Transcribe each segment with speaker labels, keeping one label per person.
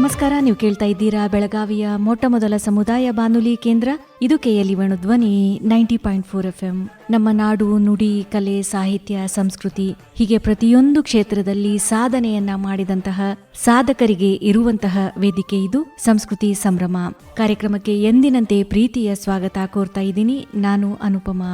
Speaker 1: ನಮಸ್ಕಾರ. ನೀವು ಕೇಳ್ತಾ ಇದ್ದೀರಾ ಬೆಳಗಾವಿಯ ಮೊಟ್ಟ ಮೊದಲ ಸಮುದಾಯ ಬಾನುಲಿ ಕೇಂದ್ರ. ಇದು KLE ಧ್ವನಿ 90.4 FM. ನಮ್ಮ ನಾಡು, ನುಡಿ, ಕಲೆ, ಸಾಹಿತ್ಯ, ಸಂಸ್ಕೃತಿ ಹೀಗೆ ಪ್ರತಿಯೊಂದು ಕ್ಷೇತ್ರದಲ್ಲಿ ಸಾಧನೆಯನ್ನ ಮಾಡಿದಂತಹ ಸಾಧಕರಿಗೆ ಇರುವಂತಹ ವೇದಿಕೆ ಇದು ಸಂಸ್ಕೃತಿ ಸಂಭ್ರಮ. ಕಾರ್ಯಕ್ರಮಕ್ಕೆ ಎಂದಿನಂತೆ ಪ್ರೀತಿಯ ಸ್ವಾಗತ ಕೋರ್ತಾ ಇದ್ದೀನಿ. ನಾನು ಅನುಪಮಾ.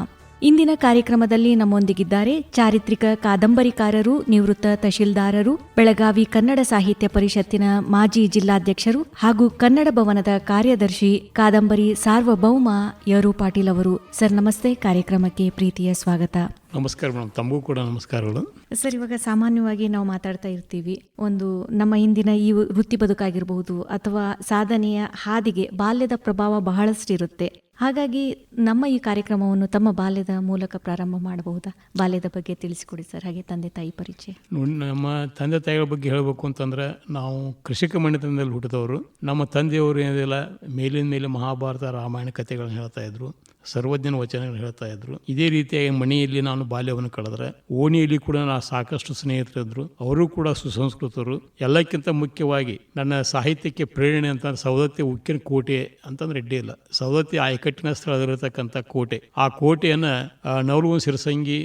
Speaker 1: ಇಂದಿನ ಕಾರ್ಯಕ್ರಮದಲ್ಲಿ ನಮ್ಮೊಂದಿಗಿದ್ದಾರೆ ಚಾರಿತ್ರಿಕ ಕಾದಂಬರಿಕಾರರು, ನಿವೃತ್ತ ತಹಶೀಲ್ದಾರರು, ಬೆಳಗಾವಿ ಕನ್ನಡ ಸಾಹಿತ್ಯ ಪರಿಷತ್ತಿನ ಮಾಜಿ ಜಿಲ್ಲಾಧ್ಯಕ್ಷರು ಹಾಗೂ ಕನ್ನಡ ಭವನದ ಕಾರ್ಯದರ್ಶಿ, ಕಾದಂಬರಿ ಸಾರ್ವಭೌಮ ಯರು ಪಾಟೀಲ್ ಅವರು. ಸರ್ ನಮಸ್ತೆ, ಕಾರ್ಯಕ್ರಮಕ್ಕೆ ಪ್ರೀತಿಯ ಸ್ವಾಗತ.
Speaker 2: ನಮಸ್ಕಾರ ಮೇಡಮ್, ತಮಗೂ ಕೂಡ ನಮಸ್ಕಾರಗಳು.
Speaker 1: ಸರ್, ಇವಾಗ ಸಾಮಾನ್ಯವಾಗಿ ನಾವು ಮಾತಾಡ್ತಾ ಇರ್ತೀವಿ, ಒಂದು ನಮ್ಮ ಹಿಂದಿನ ಈ ವೃತ್ತಿ ಬದುಕಾಗಿರಬಹುದು ಅಥವಾ ಸಾಧನೆಯ ಹಾದಿಗೆ ಬಾಲ್ಯದ ಪ್ರಭಾವ ಬಹಳಷ್ಟು ಇರುತ್ತೆ. ಹಾಗಾಗಿ ನಮ್ಮ ಈ ಕಾರ್ಯಕ್ರಮವನ್ನು ತಮ್ಮ ಬಾಲ್ಯದ ಮೂಲಕ ಪ್ರಾರಂಭ ಮಾಡಬಹುದಾ? ಬಾಲ್ಯದ ಬಗ್ಗೆ ತಿಳಿಸಿಕೊಡಿ ಸರ್, ಹಾಗೆ ತಂದೆ ತಾಯಿ ಪರಿಚಯ.
Speaker 2: ನಮ್ಮ ತಂದೆ ತಾಯಿಗಳ ಬಗ್ಗೆ ಹೇಳಬೇಕು ಅಂತಂದ್ರೆ, ನಾವು ಕೃಷಿಕ ಮನೆತನದಲ್ಲಿ ಹುಟ್ಟಿದವರು. ನಮ್ಮ ತಂದೆಯವರು ಏನಿಲ್ಲ ಮೇಲಿನ ಮೇಲೆ ಮಹಾಭಾರತ ರಾಮಾಯಣ ಕಥೆಗಳನ್ನ ಹೇಳ್ತಾ ಇದ್ರು, ಸರ್ವಜ್ಞನ ವಚನಗಳು ಹೇಳ್ತಾ ಇದ್ರು. ಇದೇ ರೀತಿಯಾಗಿ ಮನೆಯಲ್ಲಿ ನಾನು ಬಾಲ್ಯವನ್ನು ಕಳೆದ್ರೆ, ಓಣಿಯಲ್ಲಿ ಕೂಡ ನಾನು ಸಾಕಷ್ಟು ಸ್ನೇಹಿತರಿದ್ರು, ಅವರು ಕೂಡ ಸುಸಂಸ್ಕೃತರು. ಎಲ್ಲಕ್ಕಿಂತ ಮುಖ್ಯವಾಗಿ ನನ್ನ ಸಾಹಿತ್ಯಕ್ಕೆ ಪ್ರೇರಣೆ ಅಂತ ಸವದತ್ತಿ ಉಕ್ಕಿನ ಕೋಟೆ ಅಂತಂದ್ರೆ ಅಡ್ಡಿ ಇಲ್ಲ, ಸವದತ್ತಿ ಆಯಕಟ್ಟಿನ ಸ್ಥಳದಲ್ಲಿರತಕ್ಕಂಥ ಕೋಟೆ. ಆ ಕೋಟೆಯನ್ನ ನವಲಗುಂದ ಸಿರಸಂಗಿ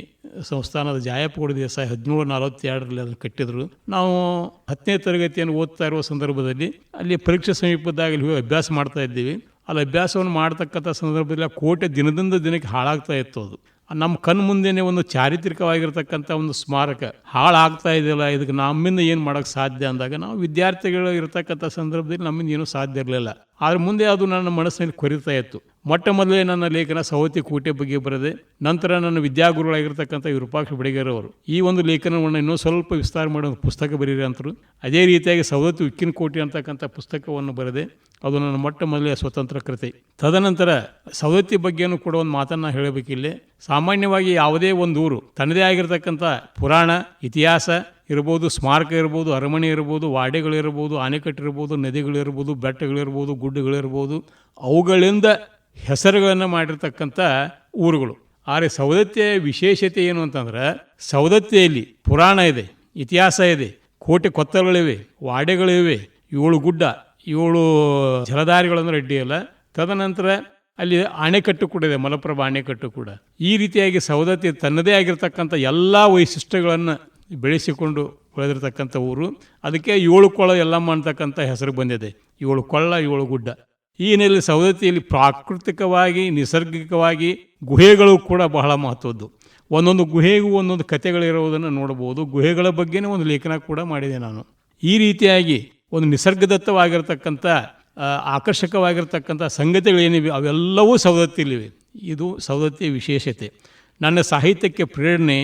Speaker 2: ಸಂಸ್ಥಾನದ ಜಾಯಪಗೌಡ ದೇಸಾಯಿ 1742ರಲ್ಲಿ ಅದನ್ನು ಕಟ್ಟಿದ್ರು. ನಾವು 10ನೇ ತರಗತಿಯನ್ನು ಓದ್ತಾ ಇರುವ ಸಂದರ್ಭದಲ್ಲಿ ಅಲ್ಲಿ ಪರೀಕ್ಷೆ ಸಮೀಪದಾಗ ಅಲ್ಲಿ ಅಭ್ಯಾಸ ಮಾಡ್ತಾ ಇದ್ದೀವಿ. ಅಲ್ಲಿ ಅಭ್ಯಾಸವನ್ನು ಮಾಡ್ತಕ್ಕಂಥ ಸಂದರ್ಭದಲ್ಲಿ ಕೋಟೆ ದಿನದಿಂದ ದಿನಕ್ಕೆ ಹಾಳಾಗ್ತಾ ಇತ್ತು. ಅದು ನಮ್ಮ ಕಣ್ಣು ಮುಂದೆನೇ ಒಂದು ಚಾರಿತ್ರಿಕವಾಗಿರ್ತಕ್ಕಂಥ ಒಂದು ಸ್ಮಾರಕ ಹಾಳಾಗ್ತಾ ಇದೆಯಲ್ಲ, ಇದಕ್ಕೆ ನಮ್ಮಿಂದ ಏನು ಮಾಡೋಕ್ಕೆ ಸಾಧ್ಯ ಅಂದಾಗ, ನಾವು ವಿದ್ಯಾರ್ಥಿಗಳು ಇರತಕ್ಕಂಥ ಸಂದರ್ಭದಲ್ಲಿ ನಮ್ಮಿಂದ ಏನೂ ಸಾಧ್ಯ ಇರಲಿಲ್ಲ. ಆದ್ರೆ ಮುಂದೆ ಅದು ನನ್ನ ಮನಸ್ಸಿನಲ್ಲಿ ಕೊರಿತಾ ಇತ್ತು. ಮೊಟ್ಟ ಮೊದಲೇ ನನ್ನ ಲೇಖನ ಸವದತ್ತಿ ಕೋಟೆ ಬಗ್ಗೆ ಬರೆದೆ. ನಂತರ ನನ್ನ ವಿದ್ಯಾಗುರುಗಳಾಗಿರ್ತಕ್ಕಂಥ ವಿರೂಪಾಕ್ಷ ಬಡಿಗೇರವರು ಈ ಒಂದು ಲೇಖನವನ್ನು ಇನ್ನೂ ಸ್ವಲ್ಪ ವಿಸ್ತಾರ ಮಾಡೋ ಪುಸ್ತಕ ಬರೀರಿ ಅಂತರು. ಅದೇ ರೀತಿಯಾಗಿ ಸವದತ್ತಿ ಉಕ್ಕಿನ ಕೋಟೆ ಅಂತಕ್ಕಂಥ ಪುಸ್ತಕವನ್ನು ಬರೆದೆ. ಅದು ನನ್ನ ಮೊಟ್ಟ ಮೊದಲೇ ಸ್ವತಂತ್ರ ಕೃತಿ. ತದನಂತರ ಸವದತ್ತಿ ಬಗ್ಗೆನೂ ಕೂಡ ಒಂದು ಮಾತನ್ನು ಹೇಳಬೇಕಿಲ್ಲೇ. ಸಾಮಾನ್ಯವಾಗಿ ಯಾವುದೇ ಒಂದು ಊರು ತನ್ನದೇ ಆಗಿರ್ತಕ್ಕಂಥ ಪುರಾಣ, ಇತಿಹಾಸ ಇರ್ಬೋದು, ಸ್ಮಾರಕ ಇರ್ಬೋದು, ಅರಮನೆ ಇರ್ಬೋದು, ವಾಡೆಗಳಿರ್ಬೋದು, ಆನೆಕಟ್ಟಿರ್ಬೋದು, ನದಿಗಳಿರ್ಬೋದು, ಬೆಟ್ಟಗಳಿರ್ಬೋದು, ಗುಡ್ಡಗಳಿರ್ಬೋದು, ಅವುಗಳಿಂದ ಹೆಸರುಗಳನ್ನು ಮಾಡಿರ್ತಕ್ಕಂಥ ಊರುಗಳು. ಆದರೆ ಸವದತ್ತಿಯ ವಿಶೇಷತೆ ಏನು ಅಂತಂದ್ರೆ, ಸವದತ್ತಿಯಲ್ಲಿ ಪುರಾಣ ಇದೆ, ಇತಿಹಾಸ ಇದೆ, ಕೋಟೆ ಕೊತ್ತಲಗಳಿವೆ, ವಾಡೆಗಳಿವೆ, 7 ಗುಡ್ಡ, 7 ಜಲಧಾರಿಗಳಂದ್ರೆ ಅಡ್ಡಿ ಅಲ್ಲ. ತದನಂತರ ಅಲ್ಲಿ ಅಣೆಕಟ್ಟು ಕೂಡ ಇದೆ, ಮಲಪ್ರಭಾ ಅಣೆಕಟ್ಟು ಕೂಡ. ಈ ರೀತಿಯಾಗಿ ಸವದತ್ತಿ ತನ್ನದೇ ಆಗಿರ್ತಕ್ಕಂಥ ಎಲ್ಲ ವೈಶಿಷ್ಟ್ಯಗಳನ್ನು ಬೆಳೆಸಿಕೊಂಡು ಬೆಳೆದಿರ್ತಕ್ಕಂಥ ಊರು. ಅದಕ್ಕೆ 7 ಕೊಳ್ಳ ಎಲ್ಲಮ್ಮ ಅಂತಕ್ಕಂಥ ಹೆಸರು ಬಂದಿದೆ. 7 ಕೊಳ್ಳ 7 ಗುಡ್ಡ. ಈ ಹಿನ್ನೆಲೆಯಲ್ಲಿ ಸವದತ್ತಿಯಲ್ಲಿ ಪ್ರಾಕೃತಿಕವಾಗಿ, ನಿಸರ್ಗಿಕವಾಗಿ ಗುಹೆಗಳು ಕೂಡ ಬಹಳ ಮಹತ್ವದ್ದು. ಒಂದೊಂದು ಗುಹೆಗೂ ಒಂದೊಂದು ಕಥೆಗಳಿರುವುದನ್ನು ನೋಡಬಹುದು. ಗುಹೆಗಳ ಬಗ್ಗೆನೇ ಒಂದು ಲೇಖನ ಕೂಡ ಮಾಡಿದೆ ನಾನು. ಈ ರೀತಿಯಾಗಿ ಒಂದು ನಿಸರ್ಗದತ್ತವಾಗಿರ್ತಕ್ಕಂಥ ಆಕರ್ಷಕವಾಗಿರ್ತಕ್ಕಂಥ ಸಂಗತಿಗಳೇನಿವೆ ಅವೆಲ್ಲವೂ ಸವದತ್ತಿಯಲ್ಲಿವೆ. ಇದು ಸವದತ್ತಿಯ ವಿಶೇಷತೆ. ನನ್ನ ಸಾಹಿತ್ಯಕ್ಕೆ ಪ್ರೇರಣೆ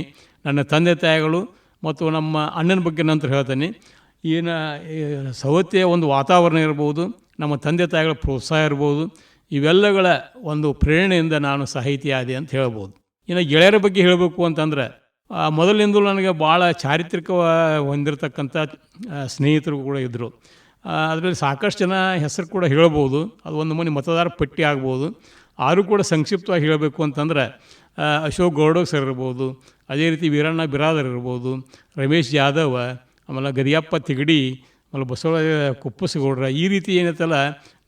Speaker 2: ನನ್ನ ತಂದೆ ತಾಯಿಗಳು ಮತ್ತು ನಮ್ಮ ಅಣ್ಣನ ಬಗ್ಗೆ ನಂತರ ಹೇಳ್ತೇನೆ. ಸವದತ್ತಿಯ ಒಂದು ವಾತಾವರಣ ಇರ್ಬೋದು, ನಮ್ಮ ತಂದೆ ತಾಯಿಗಳ ಪ್ರೋತ್ಸಾಹ ಇರ್ಬೋದು, ಇವೆಲ್ಲಗಳ ಒಂದು ಪ್ರೇರಣೆಯಿಂದ ನಾನು ಸಾಹಿತಿ ಆದೆ ಅಂತ ಹೇಳ್ಬೋದು. ಇನ್ನು ಗೆಳೆಯರ ಬಗ್ಗೆ ಹೇಳಬೇಕು ಅಂತಂದ್ರೆ, ಮೊದಲಿಂದಲೂ ನನಗೆ ಭಾಳ ಚಾರಿತ್ರಿಕ ಹೊಂದಿರತಕ್ಕಂಥ ಸ್ನೇಹಿತರು ಕೂಡ ಇದ್ದರು. ಅದರಲ್ಲಿ ಸಾಕಷ್ಟು ಜನ ಹೆಸರು ಕೂಡ ಹೇಳ್ಬೋದು. ಅದು ಒಂದು ಮನೆ ಮತದಾರ ಪಟ್ಟಿ ಆಗ್ಬೋದು. ಆದರೂ ಕೂಡ ಸಂಕ್ಷಿಪ್ತವಾಗಿ ಹೇಳಬೇಕು ಅಂತಂದ್ರೆ, ಅಶೋಕ್ ಗೌಡೋಗ್ ಸರ್ ಇರ್ಬೋದು, ಅದೇ ರೀತಿ ವೀರಣ್ಣ ಬಿರಾದರ್ ಇರ್ಬೋದು, ರಮೇಶ್ ಜಾಧವ್, ಆಮೇಲೆ ಗದಿಯಪ್ಪ ತಿಗಡಿ, ಆಮೇಲೆ ಬಸವರಾಜ ಕುಪ್ಪಸಗೌಡ್ರ, ಈ ರೀತಿ ಏನೈತಲ್ಲ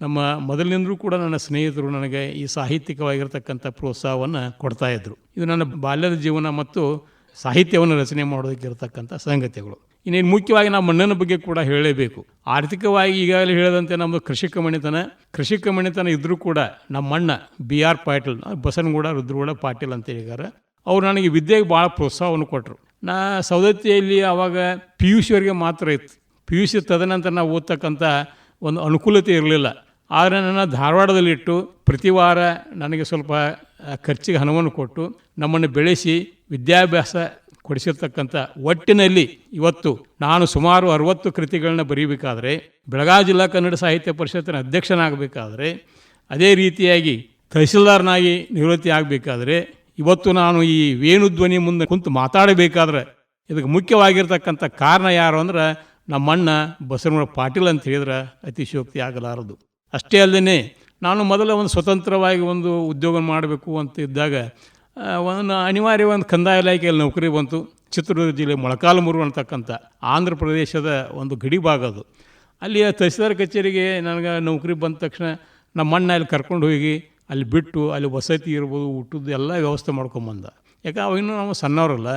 Speaker 2: ನಮ್ಮ ಮೊದಲಿನಿಂದಲೂ ಕೂಡ ನನ್ನ ಸ್ನೇಹಿತರು ನನಗೆ ಈ ಸಾಹಿತ್ಯಿಕವಾಗಿರ್ತಕ್ಕಂಥ ಪ್ರೋತ್ಸಾಹವನ್ನು ಕೊಡ್ತಾಯಿದ್ರು. ಇದು ನನ್ನ ಬಾಲ್ಯದ ಜೀವನ ಮತ್ತು ಸಾಹಿತ್ಯವನ್ನು ರಚನೆ ಮಾಡೋದಕ್ಕಿರ್ತಕ್ಕಂಥ ಸಂಗತಿಗಳು. ಇನ್ನೇನು ಮುಖ್ಯವಾಗಿ ನಾವು ಮಣ್ಣನ ಬಗ್ಗೆ ಕೂಡ ಹೇಳಲೇಬೇಕು. ಆರ್ಥಿಕವಾಗಿ ಈಗಾಗಲೇ ಹೇಳಿದಂತೆ ನಮ್ಮದು ಕೃಷಿಕ ಮನೆತನ ಇದ್ದರೂ ಕೂಡ ನಮ್ಮ ಅಣ್ಣ BR ಪಾಟೀಲ್, ಬಸನಗೌಡ ರುದ್ರಗೌಡ ಪಾಟೀಲ್ ಅಂತ ಹೇಳಿದ್ದಾರೆ. ಅವ್ರು ನನಗೆ ವಿದ್ಯೆಗೆ ಭಾಳ ಪ್ರೋತ್ಸಾಹವನ್ನು ಕೊಟ್ಟರು. ನಾ ಸವದತ್ತಿಯಲ್ಲಿ ಆವಾಗ PUC ವರೆಗೆ ಮಾತ್ರ ಇತ್ತು. PUC ತದನಂತರ ನಾವು ಓದ್ತಕ್ಕಂಥ ಒಂದು ಅನುಕೂಲತೆ ಇರಲಿಲ್ಲ. ಆದರೆ ನನ್ನ ಧಾರವಾಡದಲ್ಲಿಟ್ಟು ಪ್ರತಿ ವಾರ ನನಗೆ ಸ್ವಲ್ಪ ಖರ್ಚಿಗೆ ಹಣವನ್ನು ಕೊಟ್ಟು ನಮ್ಮನ್ನು ಬೆಳೆಸಿ ವಿದ್ಯಾಭ್ಯಾಸ ಕೊಡಿಸಿರ್ತಕ್ಕಂಥ ಒಟ್ಟಿನಲ್ಲಿ ಇವತ್ತು ನಾನು ಸುಮಾರು 60 ಕೃತಿಗಳನ್ನ ಬರೀಬೇಕಾದ್ರೆ, ಬೆಳಗಾವಿ ಜಿಲ್ಲಾ ಕನ್ನಡ ಸಾಹಿತ್ಯ ಪರಿಷತ್ತಿನ ಅಧ್ಯಕ್ಷನಾಗಬೇಕಾದ್ರೆ, ಅದೇ ರೀತಿಯಾಗಿ ತಹಸೀಲ್ದಾರ್ನಾಗಿ ನಿವೃತ್ತಿ ಆಗಬೇಕಾದ್ರೆ, ಇವತ್ತು ನಾನು ಈ ವೇಣುಧ್ವನಿ ಮುಂದೆ ಕುಂತು ಮಾತಾಡಬೇಕಾದ್ರೆ ಇದಕ್ಕೆ ಮುಖ್ಯವಾಗಿರ್ತಕ್ಕಂಥ ಕಾರಣ ಯಾರು ಅಂದ್ರೆ ನಮ್ಮಣ್ಣ ಬಸವರಾಜ ಪಾಟೀಲ್ ಅಂತ ಹೇಳಿದ್ರೆ ಅತಿಶಯೋಕ್ತಿ ಆಗಲಾರದು. ಅಷ್ಟೇ ಅಲ್ಲದೆ ನಾನು ಮೊದಲ ಒಂದು ಸ್ವತಂತ್ರವಾಗಿ ಒಂದು ಉದ್ಯೋಗ ಮಾಡಬೇಕು ಅಂತ ಇದ್ದಾಗ ಒಂದು ಅನಿವಾರ್ಯ ಒಂದು ಕಂದಾಯ ಇಲಾಖೆಯಲ್ಲಿ ನೌಕರಿ ಬಂತು. ಚಿತ್ರದುರ್ಗ ಜಿಲ್ಲೆ ಮೊಳಕಾಲ್ಮೂರು ಅಂತಕ್ಕಂಥ ಆಂಧ್ರ ಪ್ರದೇಶದ ಒಂದು ಗಡಿ ಭಾಗ ಅದು. ಅಲ್ಲಿ ತಹಸೀಲ್ದಾರ್ ಕಚೇರಿಗೆ ನನಗೆ ನೌಕರಿ ಬಂದ ತಕ್ಷಣ ನಮ್ಮ ಅಣ್ಣ ಅಲ್ಲಿ ಕರ್ಕೊಂಡು ಹೋಗಿ ಅಲ್ಲಿ ಬಿಟ್ಟು ಅಲ್ಲಿ ವಸತಿ ಇರ್ಬೋದು, ಊಟದ್ದು ಎಲ್ಲ ವ್ಯವಸ್ಥೆ ಮಾಡ್ಕೊಂಬಂದ. ಯಾಕೆ ಅವಾಗಿನ್ನೂ ನಾವು ಸಣ್ಣವರಲ್ಲ,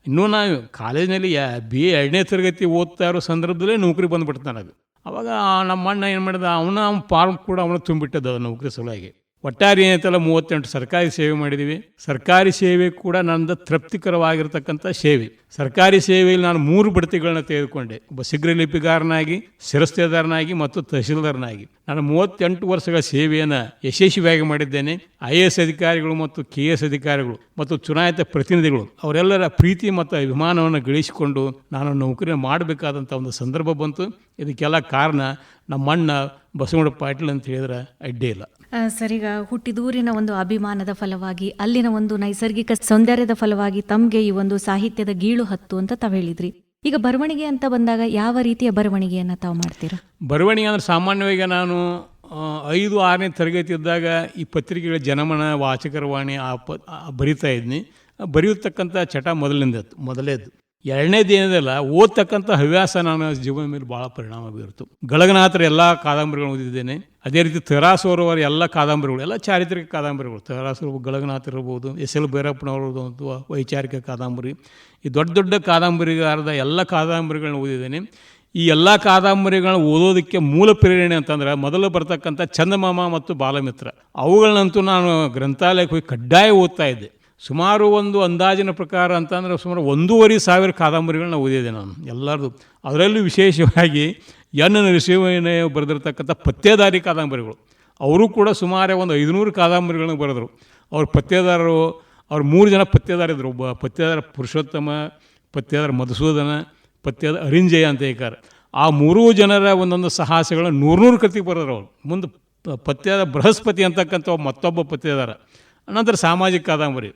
Speaker 2: ಇನ್ನೂ ನಾವು ಕಾಲೇಜಿನಲ್ಲಿ BA 2ನೇ ತರಗತಿ ಓದ್ತಾ ಇರೋ ಸಂದರ್ಭದಲ್ಲೇ ನೌಕರಿ ಬಂದುಬಿಡ್ತು ನನಗೆ. ಅವಾಗ ನಮ್ಮ ಅಣ್ಣ ಏನು ಮಾಡಿದ, ಅವನ ಫಾರ್ಮ್ ಕೂಡ ಅವನು ತುಂಬಿಟ್ಟದ್ದು ನೌಕರಿ ಸಲುವಾಗಿ. ಒಟ್ಟಾರೆ ಏನೈತಲ್ಲ 38 ಸರ್ಕಾರಿ ಸೇವೆ ಮಾಡಿದ್ದೀವಿ. ಸರ್ಕಾರಿ ಸೇವೆ ಕೂಡ ನನ್ನದು ತೃಪ್ತಿಕರವಾಗಿರ್ತಕ್ಕಂಥ ಸೇವೆ. ಸರ್ಕಾರಿ ಸೇವೆಯಲ್ಲಿ ನಾನು 3 ಬಡ್ತಿಗಳನ್ನ ತೆಗೆದುಕೊಂಡೆ. ಒಬ್ಬ ಶೀಘ್ರ ಲಿಪಿಗಾರನಾಗಿ, ಶಿರಸ್ತೇದಾರನಾಗಿ ಮತ್ತು ತಹಸೀಲ್ದಾರನಾಗಿ ನಾನು 38 ವರ್ಷಗಳ ಸೇವೆಯನ್ನು ಯಶಸ್ವಿಯಾಗಿ ಮಾಡಿದ್ದೇನೆ. IAS ಅಧಿಕಾರಿಗಳು ಮತ್ತು KS ಅಧಿಕಾರಿಗಳು ಮತ್ತು ಚುನಾಯಿತ ಪ್ರತಿನಿಧಿಗಳು ಅವರೆಲ್ಲರ ಪ್ರೀತಿ ಮತ್ತು ಅಭಿಮಾನವನ್ನು ಗಳಿಸಿಕೊಂಡು ನಾನು ನೌಕರಿ ಮಾಡಬೇಕಾದಂಥ ಒಂದು ಸಂದರ್ಭ ಬಂತು. ಇದಕ್ಕೆಲ್ಲ ಕಾರಣ ನಮ್ಮಣ್ಣ ಬಸವಣ್ಣ ಪಾಟೀಲ್ ಅಂತ ಹೇಳಿದ್ರೆ ಅಡ್ಡಿ ಇಲ್ಲ.
Speaker 1: ಸರಿಗ ಹುಟ್ಟಿದೂರಿನ ಒಂದು ಅಭಿಮಾನದ ಫಲವಾಗಿ, ಅಲ್ಲಿನ ಒಂದು ನೈಸರ್ಗಿಕ ಸೌಂದರ್ಯದ ಫಲವಾಗಿ ತಮಗೆ ಈ ಒಂದು ಸಾಹಿತ್ಯದ ಗೀಳು ಹತ್ತು ಅಂತ ತಾವು ಹೇಳಿದ್ರಿ. ಈಗ ಬರವಣಿಗೆ ಅಂತ ಬಂದಾಗ ಯಾವ ರೀತಿಯ ಬರವಣಿಗೆಯನ್ನು ತಾವು ಮಾಡ್ತೀರಾ?
Speaker 2: ಬರವಣಿಗೆ ಅಂದರೆ ಸಾಮಾನ್ಯವಾಗಿ ನಾನು 5-6ನೇ ತರಗತಿ ಇದ್ದಾಗ ಈ ಪತ್ರಿಕೆಗಳ ಜನಮನ, ವಾಚಕರವಾಣಿ ಬರಿತಾ ಇದ್ನಿ. ಬರೆಯತಕ್ಕಂಥ ಚಟ ಮೊದಲೇದು. ಎರಡನೇದು ಏನಿದೆಲ್ಲ ಓದ್ತಕ್ಕಂಥ ಹವ್ಯಾಸ ನನ್ನ ಜೀವನ ಮೇಲೆ ಭಾಳ ಪರಿಣಾಮ ಬೀರ್ತು. ಗಳಗನಾಥರ ಎಲ್ಲ ಕಾದಂಬರಿಗಳನ್ನು ಓದಿದ್ದೇನೆ. ಅದೇ ರೀತಿ ತರಾಸೂರವರ ಎಲ್ಲ ಕಾದಂಬರಿಗಳು, ಎಲ್ಲ ಚಾರಿತ್ರಿಕ ಕಾದಂಬರಿಗಳು. ತರಾಸೂರು ಗಳಗನಾಥ ಇರ್ಬೋದು, SL ಭೈರಪ್ಪನವ್ರದ್ದು ವೈಚಾರಿಕ ಕಾದಂಬರಿ, ಈ ದೊಡ್ಡ ದೊಡ್ಡ ಕಾದಂಬರಿಗಾರದ ಎಲ್ಲ ಕಾದಂಬರಿಗಳನ್ನ ಓದಿದ್ದೇನೆ. ಈ ಎಲ್ಲ ಕಾದಂಬರಿಗಳನ್ನ ಓದೋದಕ್ಕೆ ಮೂಲ ಪ್ರೇರಣೆ ಅಂತಂದ್ರೆ ಮೊದಲು ಬರ್ತಕ್ಕಂಥ ಚಂದಮಾಮ ಮತ್ತು ಬಾಲಮಿತ್ರ, ಅವುಗಳನ್ನಂತೂ ನಾನು ಗ್ರಂಥಾಲಯಕ್ಕೆ ಹೋಗಿ ಕಡ್ಡಾಯ ಓದ್ತಾ ಇದ್ದೆ. ಸುಮಾರು ಒಂದು ಅಂದಾಜಿನ ಪ್ರಕಾರ ಅಂತಂದರೆ ಸುಮಾರು 1,500 ಕಾದಂಬರಿಗಳನ್ನ ಓದಿದೆ ನಾನು ಎಲ್ಲರದು. ಅದರಲ್ಲೂ ವಿಶೇಷವಾಗಿ N. ನರಸಿಂಹಯ್ಯ ಬರೆದಿರ್ತಕ್ಕಂಥ ಪತ್ತೇದಾರಿ ಕಾದಂಬರಿಗಳು, ಅವರು ಕೂಡ ಸುಮಾರು ಒಂದು 500 ಕಾದಂಬರಿಗಳನ್ನ ಬರೆದರು. ಅವ್ರ ಪತ್ತೇದಾರರು, ಅವ್ರು 3 ಜನ ಪತ್ತೇದಾರಿದ್ರು. ಒಬ್ಬ ಪತ್ತೇದಾರ ಪುರುಷೋತ್ತಮ, ಪತ್ತೇದಾರ ಮಧುಸೂದನ, ಪತ್ತೇದಾರ ಅರಿಂಜಯ ಅಂತ ಹೇಳ್ತಾರೆ. ಆ 3 ಜನರ ಒಂದೊಂದು ಸಾಹಸಗಳನ್ನ 100 ಕೃತಿ ಬರೆದ್ರು ಅವರು. ಮುಂದೆ ಪತ್ತೇದಾರ ಬೃಹಸ್ಪತಿ ಅಂತಕ್ಕಂಥ ಮತ್ತೊಬ್ಬ ಪತ್ತೇದಾರ. ನಂತರ ಸಾಮಾಜಿಕ ಕಾದಂಬರಿ,